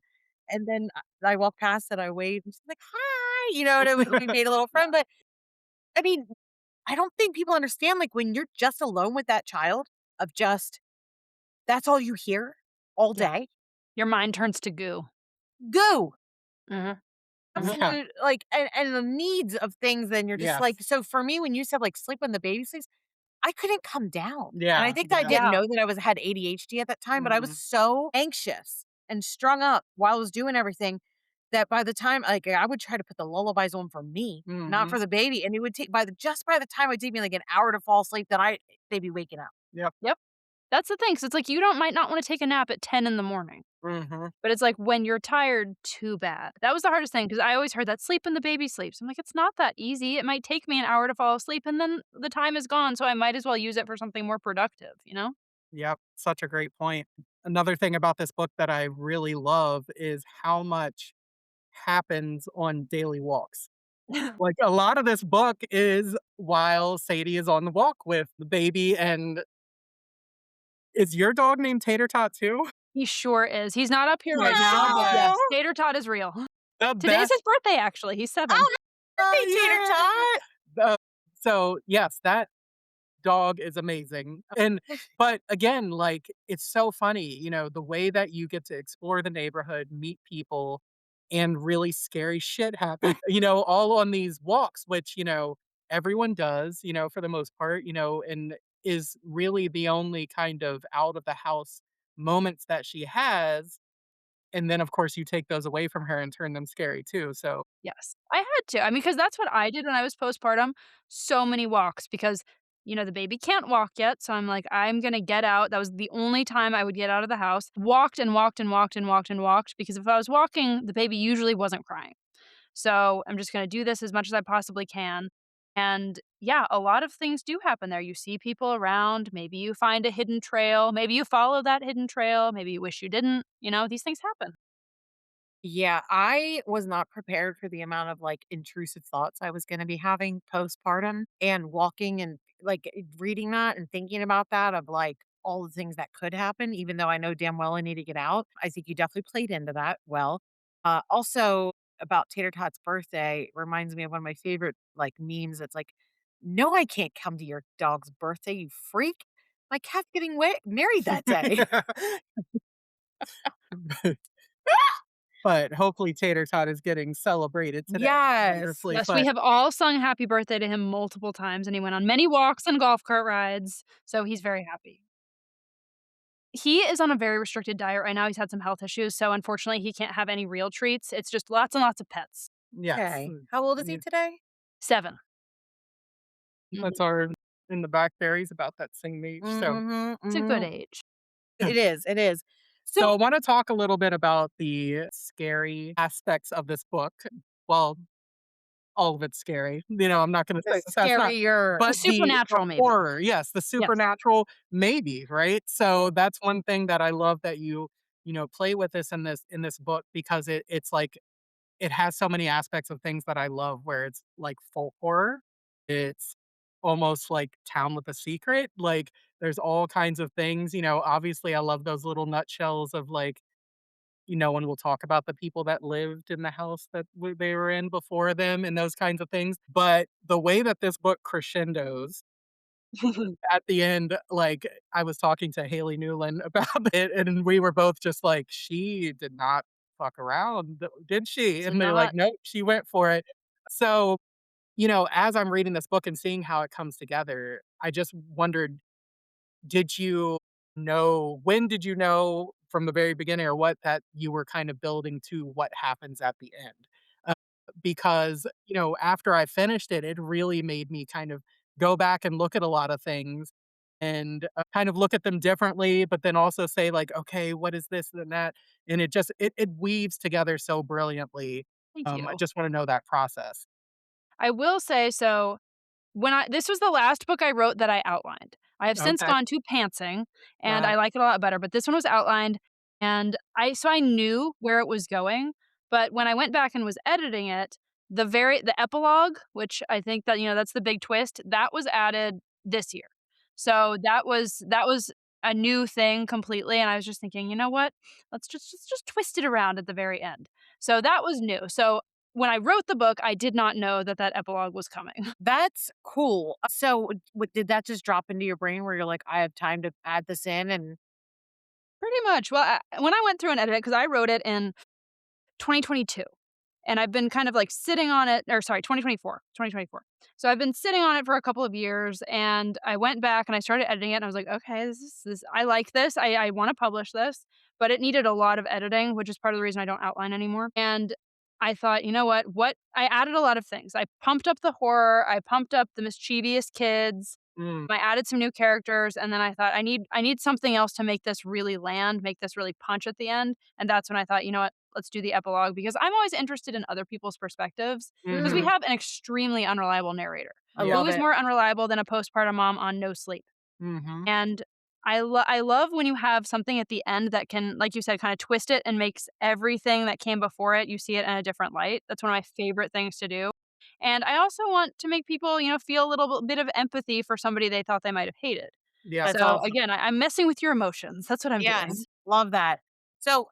then I walked past and I waved, and she's like, "Hi," and we made a little Yeah. friend, but, I mean, I don't think people understand, like, when you're just alone with that child of just that's all you hear all Yeah. day, Your mind turns to goo. go. Mhm. Mhm. Yeah. Absolute like, and the needs of things, then you're just Yes. like so for me, when you said, like, sleep when the baby sleeps, I couldn't come down, and I Yeah, think that I yeah. didn't Yeah. know that I had ADHD at that time, but I was Mhm. so anxious and strung up while I was doing everything that by the time like, I would try to put the lullabies on for me, not Mhm. for the baby, and it would take by the time it would take me, like, an hour to fall asleep, then they'd be waking up. Yep. Yep. That's the thing, 'cause it's like you don't might not wanna take a nap at 10 in the morning, Mhm. but it's like when you're tired, too bad. That was the hardest thing because I always heard that, "Sleep when the baby sleeps." I'm like, "It's not that easy. It might take me an hour to fall asleep, and then the time is gone, so I might as well use it for something more productive," you know? Yep, such a great point. Another thing about this book that I really love is how much happens on daily walks. Like, a lot of this book is while Sadie is on the walk with the baby, and is your dog named Tater Tot too? He sure is. He's not up here right now, but Aw. yes, Tater Tot is real. The Today's best his birthday, actually. He's 7. Oh, happy tater tot. the so, yes, that dog is amazing, but again, it's so funny, the way that you get to explore the neighborhood, meet people, and really scary shit happen, all on these walks, which, everyone does, for the most part, and is really the only kind of out of the house moments that she has, and then, of course, you take those away from her and turn them scary too, so Yes. I had to. I mean, because that's what I did when I was postpartum. So many walks because, the baby can't walk yet. So I'm like, I'm going to get out. That was the only time I would get out of the house. Walked and walked and walked and walked and walked because if I was walking, the baby usually wasn't crying. So I'm just going to do this as much as I possibly can. And yeah, a lot of things do happen there. You see people around. Maybe you find a hidden trail. Maybe you follow that hidden trail. Maybe you wish you didn't. These things happen. Yeah, I was not prepared for the amount of, like, intrusive thoughts I was gonna be having postpartum and walking and, like, reading that and thinking about that of, like, all the things that could happen, even though I know damn well I need to get out. I think you definitely played into that well. Also about Tater Tot's birthday reminds me of one of my favorite, like, memes that's like, "No, I can't come to your dog's birthday, you freak. My cat's getting married that day." But hopefully Tater Tot is getting celebrated today Yes. wonderfully, Yes, we but have all sung happy birthday to him multiple times, and he went on many walks and golf cart rides, so he's very happy. He is on a very restricted diet right now. He's had some health issues, so unfortunately, he can't have any real treats. It's just lots and lots of pets. yes, Okay. How old is he yeah, today? 7. that's Mhm. our in the backberries about that same age, so Mhm, It's a good mhm. age. It is, it is. so So I wanna talk a little bit about the scary aspects of this book. Well, all of it's scary, I'm not gonna the say that that's not, scarier The but the supernatural, maybe. horror, yes, the Yes. supernatural, maybe, right? So that's one thing that I love that play with this in this book because it's like it has so many aspects of things that I love where it's like folk horror. It's almost like Town with a Secret. Like there's all kinds of things, obviously I love those little nutshells of like, and we'll talk about the people that lived in the house that they were in before them and those kinds of things. But the way that this book crescendos at the end, like I was talking to Haley Newland about it and we were both just like, she did not fuck around, did she? Did And they're like, not. nope, she went for it. So, as I'm reading this book and seeing how it comes together, I just wondered, did you when did you know from the very beginning or what that you were kind of building to what happens at the end? Uh, because, after I finished it, it really made me kind of go back and look at a lot of things and kind of look at them differently, but then also say like, okay, what is this and that? And it weaves together so brilliantly. Thank I you. just want to know that process. I will say so when I this was the last book I wrote that I outlined. I have since Okay. gone to pantsing, and Uh, I like it a lot better, but this one was outlined, and I knew where it was going, but when I went back and was editing it, the epilogue, which I think that, that's the big twist, that was added this year. So that was a new thing completely, and I was just thinking, "You know what? Let's just twist it around at the very end." So that was new. So when I wrote the book, I did not know that that epilogue was coming. that's cool. So, what did that just drop into your brain where you're like, "I have time to add this in," and Pretty much. Well, when I went through and edited it, because I wrote it in 2022, and I've been kind of like sitting on it, or sorry, 2024. So I've been sitting on it for a couple of years, and I went back and I started editing it, and I was like, okay, this I like this. I want to publish this, but it needed a lot of editing, which is part of the reason I don't outline anymore. And I thought, you know what? What I added a lot of things. I pumped up the horror. I pumped up the mischievous kids. mm, I added some new characters, and then I thought I need something else to make this really land, make this really punch at the end, and that's when I thought, "You know what? Let's do the epilogue," because I'm always interested in other people's perspectives because we mhm, mhm, have an extremely unreliable narrator. I yeah, Who love is it. more unreliable than a postpartum mom on no sleep? mhm, And I love when you have something at the end that can, like you said, kinda twist it and makes everything that came before it, you see it in a different light. That's one of my favorite things to do. And I also want to make people, feel a little bit of empathy for somebody they thought they might have hated. yes, That's So, awesome. again, I'm messing with your emotions. That's what I'm doing. Yes, love that. So,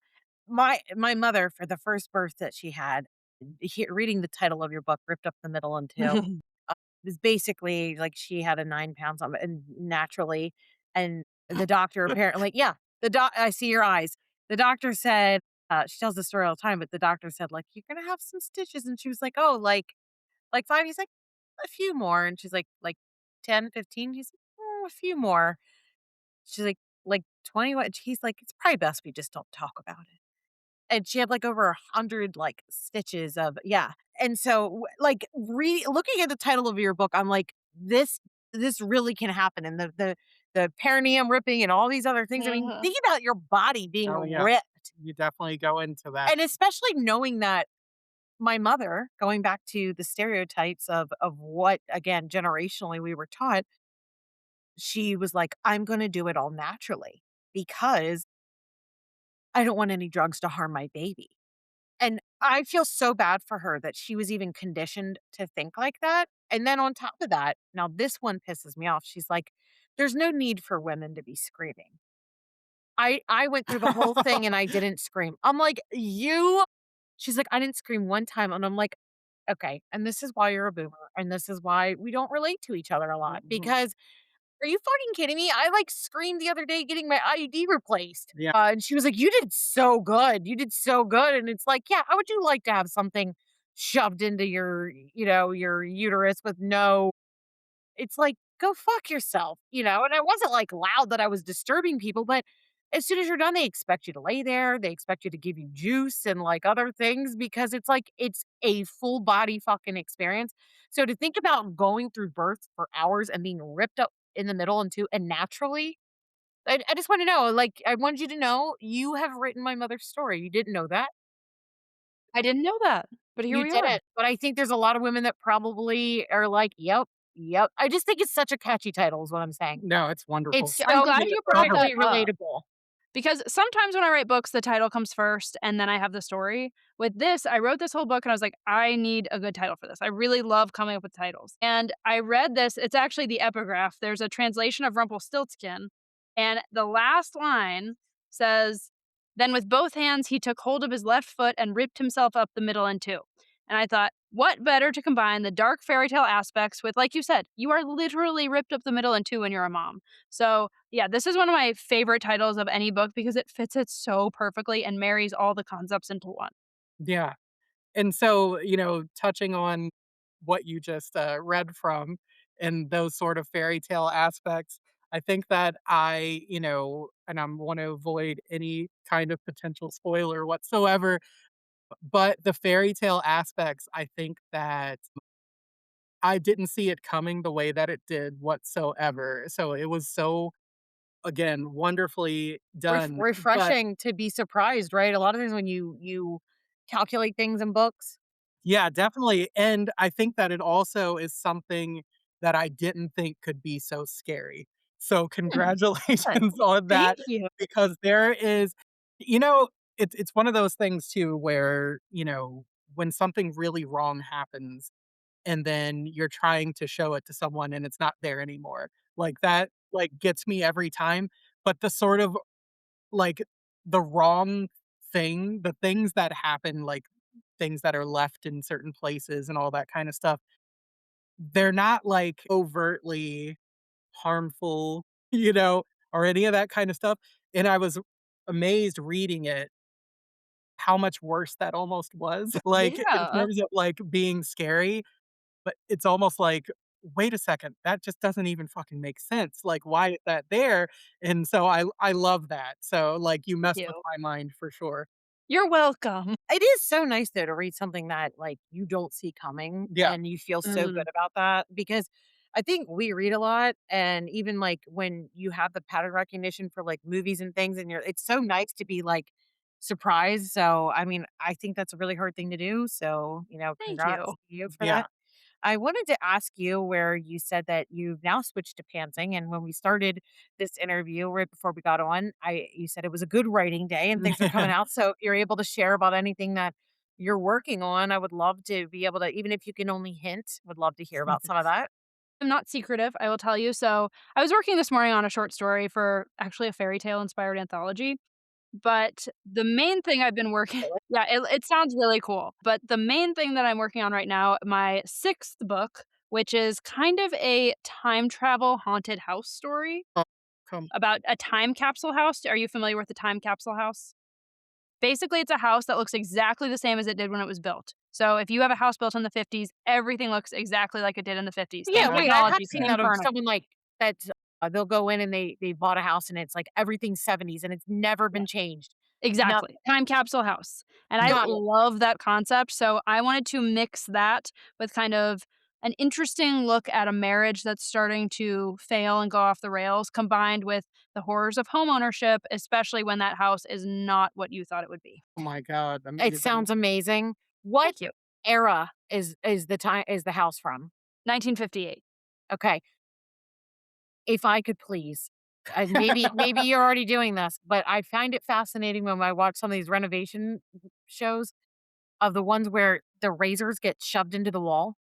my mother, for the first birth that she had, reading the title of your book, ripped up the middle in 2, is basically like she had a 9 pounds on and naturally, and the doctor apparently yeah, I see your eyes. The doctor said, she tells the story all the time, but the doctor said, like, "You're gonna have some stitches," and she was like, "Oh, like 5?" He's like, "A few more," and she's like, 10, 15? He's like, "Oh, a few more." She's like 20 what? He's like, "It's probably best we just don't talk about it." And she had, like, over 100, like, stitches of yeah. And so, like, looking at the title of your book, I'm like, this really can happen, and the perineum ripping and all these other things. I mean, Mhm. think about your body being oh yeah, ripped, you definitely go into that. and especially knowing that my mother, going back to the stereotypes of what, again, generationally we were taught, she was like, "I'm gonna do it all naturally because I don't want any drugs to harm my baby." And I feel so bad for her that she was even conditioned to think like that. And then on top of that, now this one pisses me off. She's like, "There's no need for women to be screaming." I went through the whole thing and I didn't scream. I'm like, "You." She's like, "I didn't scream one time." And I'm like, "Okay, and this is why you're a boomer, and this is why we don't relate to each other a lot, Mhm. because are you fucking kidding me? I, like, screamed the other day getting my IUD replaced." Yeah. And she was like, "You did so good. You did so good." And it's like, yeah, how would you like to have something shoved into your, your uterus with no, it's like, go fuck yourself, And it wasn't, like, loud that I was disturbing people, but as soon as you're done, they expect you to lay there. They expect you to give you juice and, like, other things because it's like it's a full body fucking experience. So to think about going through birth for hours and being ripped up in the middle and 2 and naturally, I just wanna know, like, I wanted you to know you have written my mother's story. You didn't know that. I didn't know that, but here You we are. didn't, but I think there's a lot of women that probably are like, "Yep, yep." I just think it's such a catchy title is what I'm saying. No, it's It's wonderful. I'm so glad you brought that perfectly up. relatable. Because sometimes when I write books, the title comes first and then I have the story. With this, I wrote this whole book and I was like, I need a good title for this. I really love coming up with titles. And I read this, it's actually the epigraph. There's a translation of Rumpelstiltskin. And the last line says, "Then with both hands he took hold of his left foot and ripped himself up the middle in two." And I thought, what better to combine the dark fairy tale aspects with, like you said, you are literally ripped up the middle in two when you're a mom. So yeah, this is one of my favorite titles of any book because it fits it so perfectly and marries all the concepts into one. Yeah. And so, touching on what you just, read from and those sort of fairy tale aspects, I think that and I'm wanna avoid any kind of potential spoiler whatsoever, but the fairy tale aspects, I think that I didn't see it coming the way that it did whatsoever. So it was so, again, wonderfully done, but Refreshing to be surprised, right? A lot of times when you calculate things in books. yeah, definitely, and I think that it also is something that I didn't think could be so scary. So Hmm, good. congratulations on Thank that you. because there is you know, it's one of those things too where, when something really wrong happens and then you're trying to show it to someone and it's not there anymore, like, that, like, gets me every time, but the sort of like, the wrong thing, the things that happen, like, things that are left in certain places and all that kinda stuff, they're not, like, overtly harmful, or any of that kinda stuff, and I was amazed reading it how much worse that almost was, like, in Yeah. terms of, like, being scary, but it's almost like, "Wait a second, that just doesn't even fucking make sense, like, why is that there?" And so I love that, so, like, you Thank messed with you. my mind for sure. You're welcome. It is so nice though to read something that like you don't see coming Yeah. and you feel so good Mm, about that because I think we read a lot and even like when you have the pattern recognition for like movies and things and it's so nice to be like surprised. So I mean, I think that's a really hard thing to do. So, thank congrats you. to you for Yeah. that. I wanted to ask you where you said that you've now switched to pantsing, and when we started this interview right before we got on, I you said it was a good writing day and things are coming out. So if you're able to share about anything that you're working on, I would love to be able to, even if you can only hint, would love to hear about some of that. I'm not secretive, I will tell you. So I was working this morning on a short story for actually a fairy tale inspired anthology. But the main thing I've been working yeah, it sounds really cool, but the main thing that I'm working on right now, my 6th book, which is kind of a time travel haunted house story Oh, come about a time capsule house. Are you familiar with the time capsule house? Basically, it's a house that looks exactly the same as it did when it was built. So if you have a house built in the '50s, everything looks exactly like it did in the '50s. Yeah, Same that wait, I have technology, seen same that of furniture. someone like that. They'll go in and they bought a house and it's like everything's 70s and it's never Yeah. been changed. Nothing. Exactly, time capsule house, and I Got it. love that concept, so I wanted to mix that with kind of an interesting look at a marriage that's starting to fail and go off the rails, combined with the horrors of homeownership, especially when that house is not what you thought it would be. Oh my god, It amazing. sounds amazing. What Thank you. era is the house from? 1958. Okay. If I could please, maybe you're already doing this, but I find it fascinating when I watch some of these renovation shows of the ones where the razors get shoved into the wall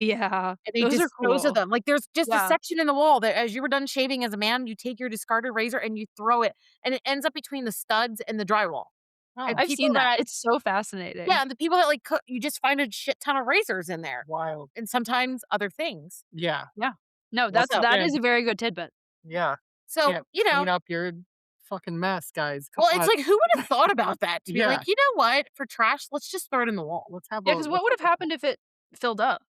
Yeah, and they those are dispose of cool. them. Like, there's just a Yeah. section in the wall that as you were done shaving as a man, you take your discarded razor and you throw it, and it ends up between the studs and the drywall. And Oh, I've people seen that. that It's so fascinating. yeah, and the people that, like, cook you just find a shit ton of razors in there, wild. and sometimes other things. Yeah. Yeah. No, Once So that is again, a very good tidbit. yeah. so, Can't you know clean up your fucking mess, guys. Come well, it's on. like, who would have thought about that to be Yeah. like, "You know what? For trash, let's just throw it in the wall." Let's have Yeah, a because what let's would have have a happened if it filled up?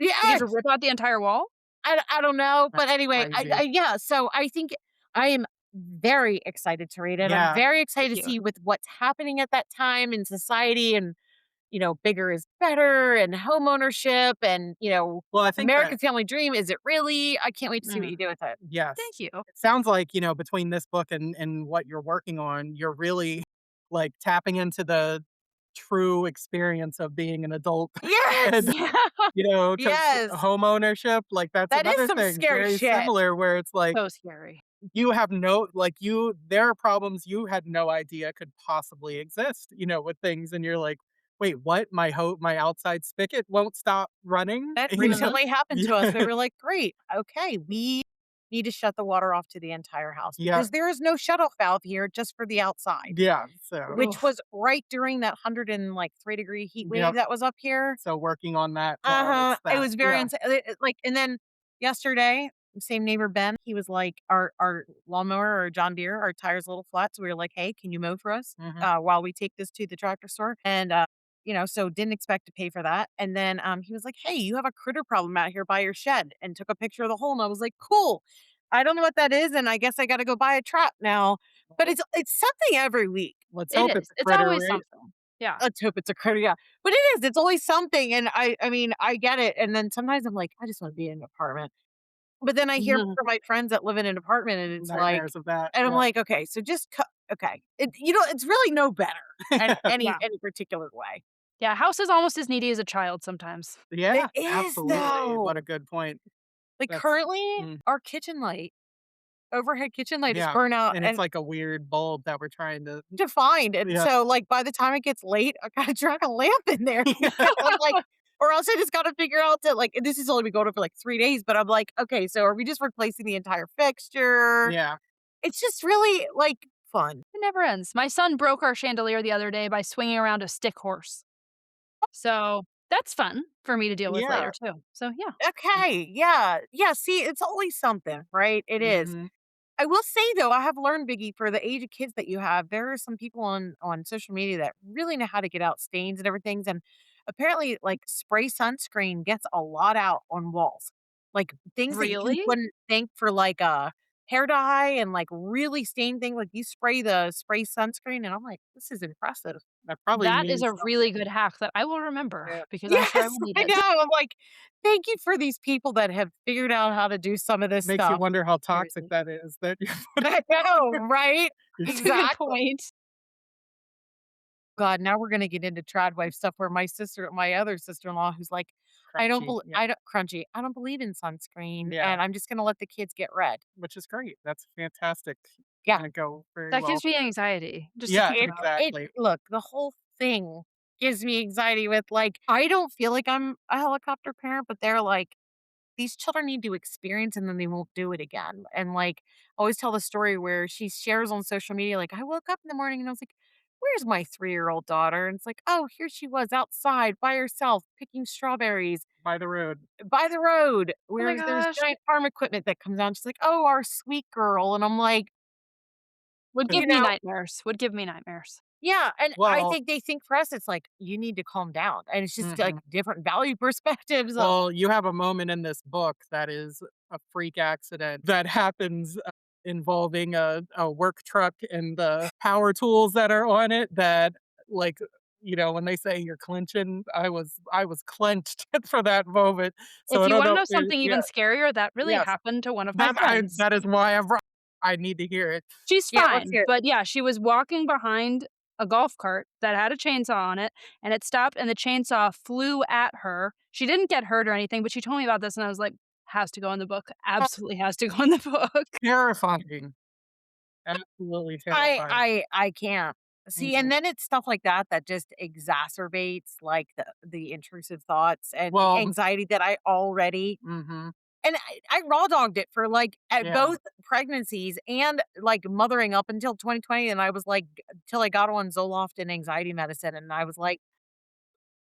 Did you have to Yes! rip out the entire wall? I don't know, but that's anyway, crazy. yeah, so I think I am very excited to read it. I'm Yeah. very excited Thank to you. see with what's happening at that time in society and, bigger is better and homeownership and, Well, I think that American Family Dream, is it really? I can't wait to see what Mhm. you do with it. yes. Thank you. It sounds like, between this book and what you're working on, you're really, like, tapping into the true experience of being an adult Yes! and, Yeah. because Yes! home ownership, like, that's That is another some thing scary very shit. similar where it's like, So scary. you have no like, there are problems you had no idea could possibly exist, with things, and you're like, "Wait, what? My outside spigot won't stop running?" That You know? recently happened to us. We Yeah. were like, "Great, okay, we need to shut the water off to the entire house Yeah. because there is no shut-off valve here just for the outside." Yeah, so Which was right during that 103-degree heat wave yep. that was up here. So working on that while Uh-huh, it's it that was very yeah. like, and then yesterday, same neighbor, Ben, he was like, our lawnmower or John Deere, our tire's a little flat, so we were like, "Hey, can you mow for us, Mhm. while we take this to the tractor store?" And, so didn't expect to pay for that, and then, he was like, "Hey, you have a critter problem out here by your shed," and took a picture of the hole, and I was like, "Cool. I don't know what that is, and I guess I gotta go buy a trap now." But it's something every week. Let's It hope it's is. a It's critter, always right? something. Yeah. Let's hope it's a critter, yeah. But it is, it's always something, and I mean, I get it, and then sometimes I'm like, "I just wanna be in an apartment." But then I hear Mhm. from my friends that live in an apartment, and it's like Nightmares of that, and I'm yeah. like, "Okay, so just okay." It's really no better in any Yeah. any particular way. Yeah, house is almost as needy as a child sometimes. It Yeah, is, absolutely, what though. a good point. Like, That's currently, mm, our kitchen light overhead kitchen light is yeah, burnt out and it's and like a weird bulb that we're trying to find, and yeah. so, like, by the time it gets late, I gotta drag a lamp in there because I'm like or else I just gotta figure out that, like this has only been going on for, like, 3 days, but I'm like, "Okay, so are we just replacing the entire fixture?" Yeah. It's just really, like, fun. It never ends. My son broke our chandelier the other day by swinging around a stick horse. So, that's fun for me to deal with later Yeah. too. So, yeah. Okay, yeah. Yeah, see, it's always something, right? It is. Mhm. I will say though, I have learned, Biggie, for the age of kids that you have, there are some people on social media that really know how to get out stains and everything. And apparently, like spray sunscreen gets a lot out on walls, like things that you Really? wouldn't think for like a hair dye and like really stain thing. Like you spray the spray sunscreen, and I'm like, this is impressive. That probably That is means a really something. good hack that I will remember Yeah. because I'm sure I Yes, will need I it. know. I'm like, thank you for these people that have figured out how to do some of this Makes you stuff. wonder how toxic Seriously. that is that you I know, right? That's a good Exactly. point. God, now we're gonna get into trad wife stuff where my other sister-in-law who's like, crunchy. Yeah. I don't crunchy, I don't believe in sunscreen, Yeah, and I'm just gonna let the kids get red. which is great. That's fantastic. Yeah. Gonna go very That well. gives me anxiety just to Yeah, think about. It exactly. look, the whole thing gives me anxiety with, like I don't feel like I'm a helicopter parent, but they're like, "These children need to experience and then they won't do it again." And, like, I always tell the story where she shares on social media, like, "I woke up in the morning and I was like, 'Where's my three-year-old daughter?' And it's like, 'Oh, here she was outside by herself picking strawberries By the road. by the road Oh my where there's gosh. giant farm equipment that comes on.'" She's like, "Oh, our sweet girl." And I'm like, Would Uh, give you me know nightmares, would give me nightmares. yeah, and I well think they think for us, it's like, "You need to calm down." And it's just, like, mhm. different value perspectives of Well, you have a moment in this book that is a freak accident that happens, involving a work truck and the power tools that are on it that, like, when they say you're clenching, I was clenched for that moment. So If I you don't wanna know know something yeah, even scarier, that really yes. happened to one of my friends. That is why I need to hear it. She's yeah, let's fine, hear it. but yeah, she was walking behind a golf cart that had a chainsaw on it, and it stopped and the chainsaw flew at her. She didn't get hurt or anything, but she told me about this and I was like, "Has to go in the book. Oh, Absolutely has to go in the book." terrifying. Absolutely terrifying. I can't. See, and Mhm. then it's stuff like that that just exacerbates, like, the intrusive thoughts and the Well, anxiety that I already mhm. and I raw dogged it for, like, at Yeah. both pregnancies and, like, mothering up until 2020, and I was, like, till I got on Zoloft and anxiety medicine, and I was like,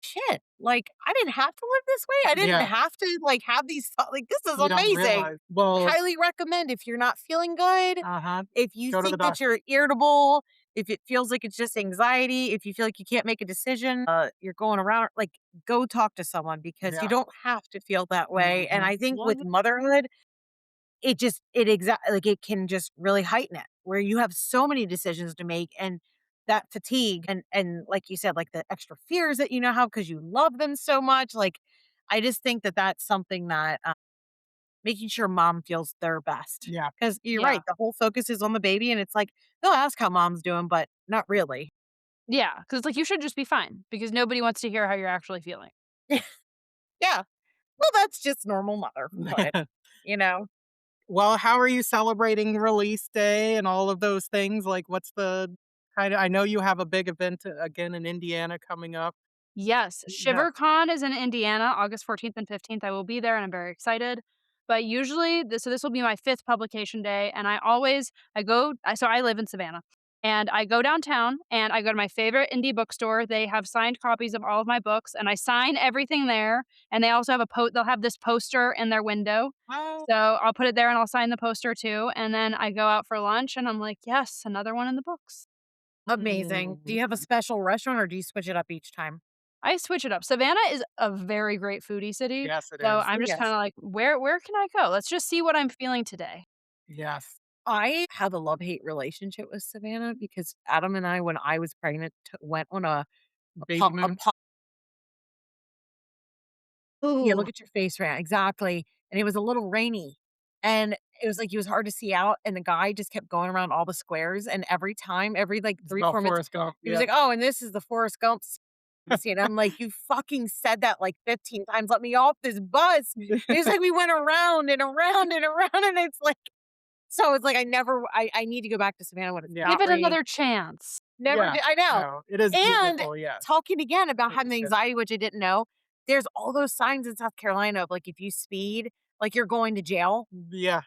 "Shit, like, I didn't have to live this way. I didn't Yeah. have to, like, have these thou like, this is You don't amazing." realize well, Highly recommend if you're not feeling good, uh-huh. if you Go to the think that doctor. you're irritable, if it feels like it's just anxiety, if you feel like you can't make a decision, you're going around, like, go talk to someone because you Yeah. don't have to feel that way. And Mhm. I think with One motherhood, like it can just really heighten it where you have so many decisions to make and that fatigue and like you said, like the extra fears that you now have because you love them so much. Like, I just think that that's something that making sure mom feels their best. Yeah. Because you're Yeah. right, the whole focus is on the baby, and it's like, they'll ask how mom's doing, but not really. Yeah, because like, you should just be fine because nobody wants to hear how you're actually feeling. Yeah. Well, that's just normal motherhood, you know? Well, how are you celebrating release day and all of those things? Like, what's the kinda I know you have a big event, again in Indiana coming up. Yes, Yeah. ShiverCon is in Indiana, August 14th and 15th. I will be there and I'm very excited. But usually this will be my 5th publication day and I live in Savannah. And I go downtown and I go to my favorite indie bookstore. They have signed copies of all of my books and I sign everything there. And they also have they'll have this poster in their window. Oh, So I'll put it there and I'll sign the poster too. And then I go out for lunch and I'm like, yes, another one in the books. amazing. Do you have a Mhm. special restaurant or do you switch it up each time? I switch it up. Savannah is a very great foodie city, Yes, it so is. I'm Oh, just yes. kinda like, "Where can I go? Let's just see what I'm feeling today." Yes. I have a love-hate relationship with Savannah because Adam and I, when I was pregnant, went on Baby a moon? yeah, Ooh, look at your face right now, exactly, and it was a little rainy, and it was, like, it was hard to see out, and the guy just kept going around all the squares, and every time, every, like, It's 3, about 4 minutes, Forrest Gump, he was yeah. like, "Oh, and this is the Forrest Gump scene." I'm like, "You fucking said that, like, 15 times, let me off this bus." And it's like we went around and around and around, and it's like so it's like I need to go back to Savannah when it's Yeah. give not it raining. another chance. Never Yeah. did I know. No, it is And beautiful, yes. talking again about Like having you the said. anxiety, which I didn't know, there's all those signs in South Carolina of, like, if you speed, like, you're going to jail. Yeah.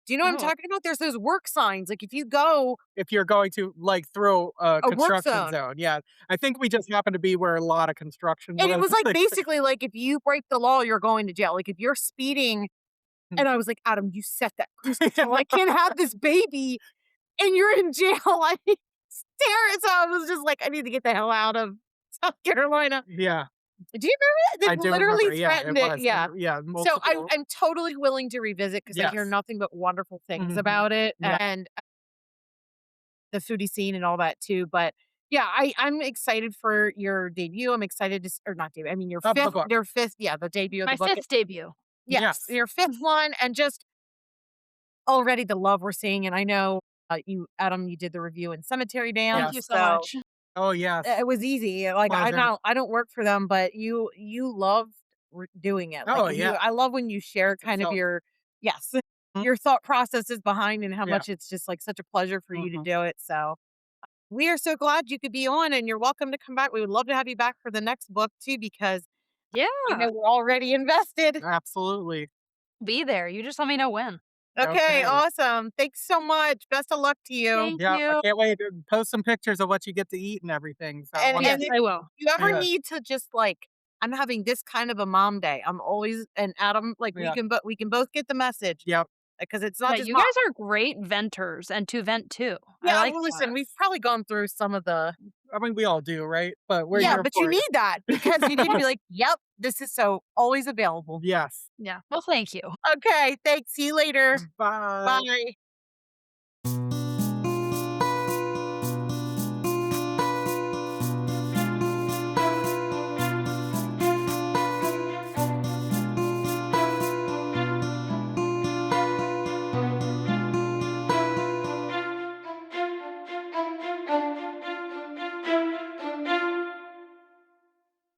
Do you know what I'm Oh, talking about? There's those work signs, like, if you go If you're going to, like, through a a work construction zone, zone, yeah. I think we just happened to be where a lot of construction and it was, was, like, like basically, like, if you break the law, you're going to jail, like, if you're speeding and I was like, "Adam, you set that cruise control, I can't have this baby and you're in jail." I stare so I was just like, "I need to get the hell out of South Carolina." Yeah, Do you remember I that? They do remember, literally yeah, it threatened it, was, yeah. yeah, So multiple I'm totally willing to revisit because I hear yes. nothing but wonderful things Mhm. about it Yeah, and the foodie scene and all that too, but yeah, I'm excited for your debut. I'm excited to or not debut, I mean, of the book. your 5th, yeah, the debut of my the book. 5th debut. Yes, Yes. your 5th one, and just already the love we're seeing, and I know, you Adam, you did the review in Cemetery Thank Dance, you Yes. so so, much. Oh, yes. it was easy, like, Pleasant. I don't work for them, but you love doing it, like, Oh, and yeah. I love when you share It kind of felt your yes, mm, your thought processes behind and how yeah. much it's just, like, such a pleasure for you to Mhm. do it, so we are so glad you could be on, and you're welcome to come back. We would love to have you back for the next book too, because I Yeah, know we're already invested. Absolutely. be there. You just let me know when. Okay, Okay. awesome. Thanks so much. Best of luck to you. Thank Yeah, I you. can't wait to post some pictures of what you get to eat and everything, so And Yes, if wonderful. I will. you ever Yeah, need to just like, I'm having this kind of a mom day. I'm always and Adam, like yeah, we can both get the message yep. because it's Yeah, not just you mom. guys are great venters and to vent too. I Yeah, like well, that. listen, we've probably gone through some of the I mean, we all do, right? But we're yeah, here but you for you. need that because you need to be like, yep, this is so always available. Yes. Yeah. Well, thank you. Okay, thanks. See you later. Bye. Bye.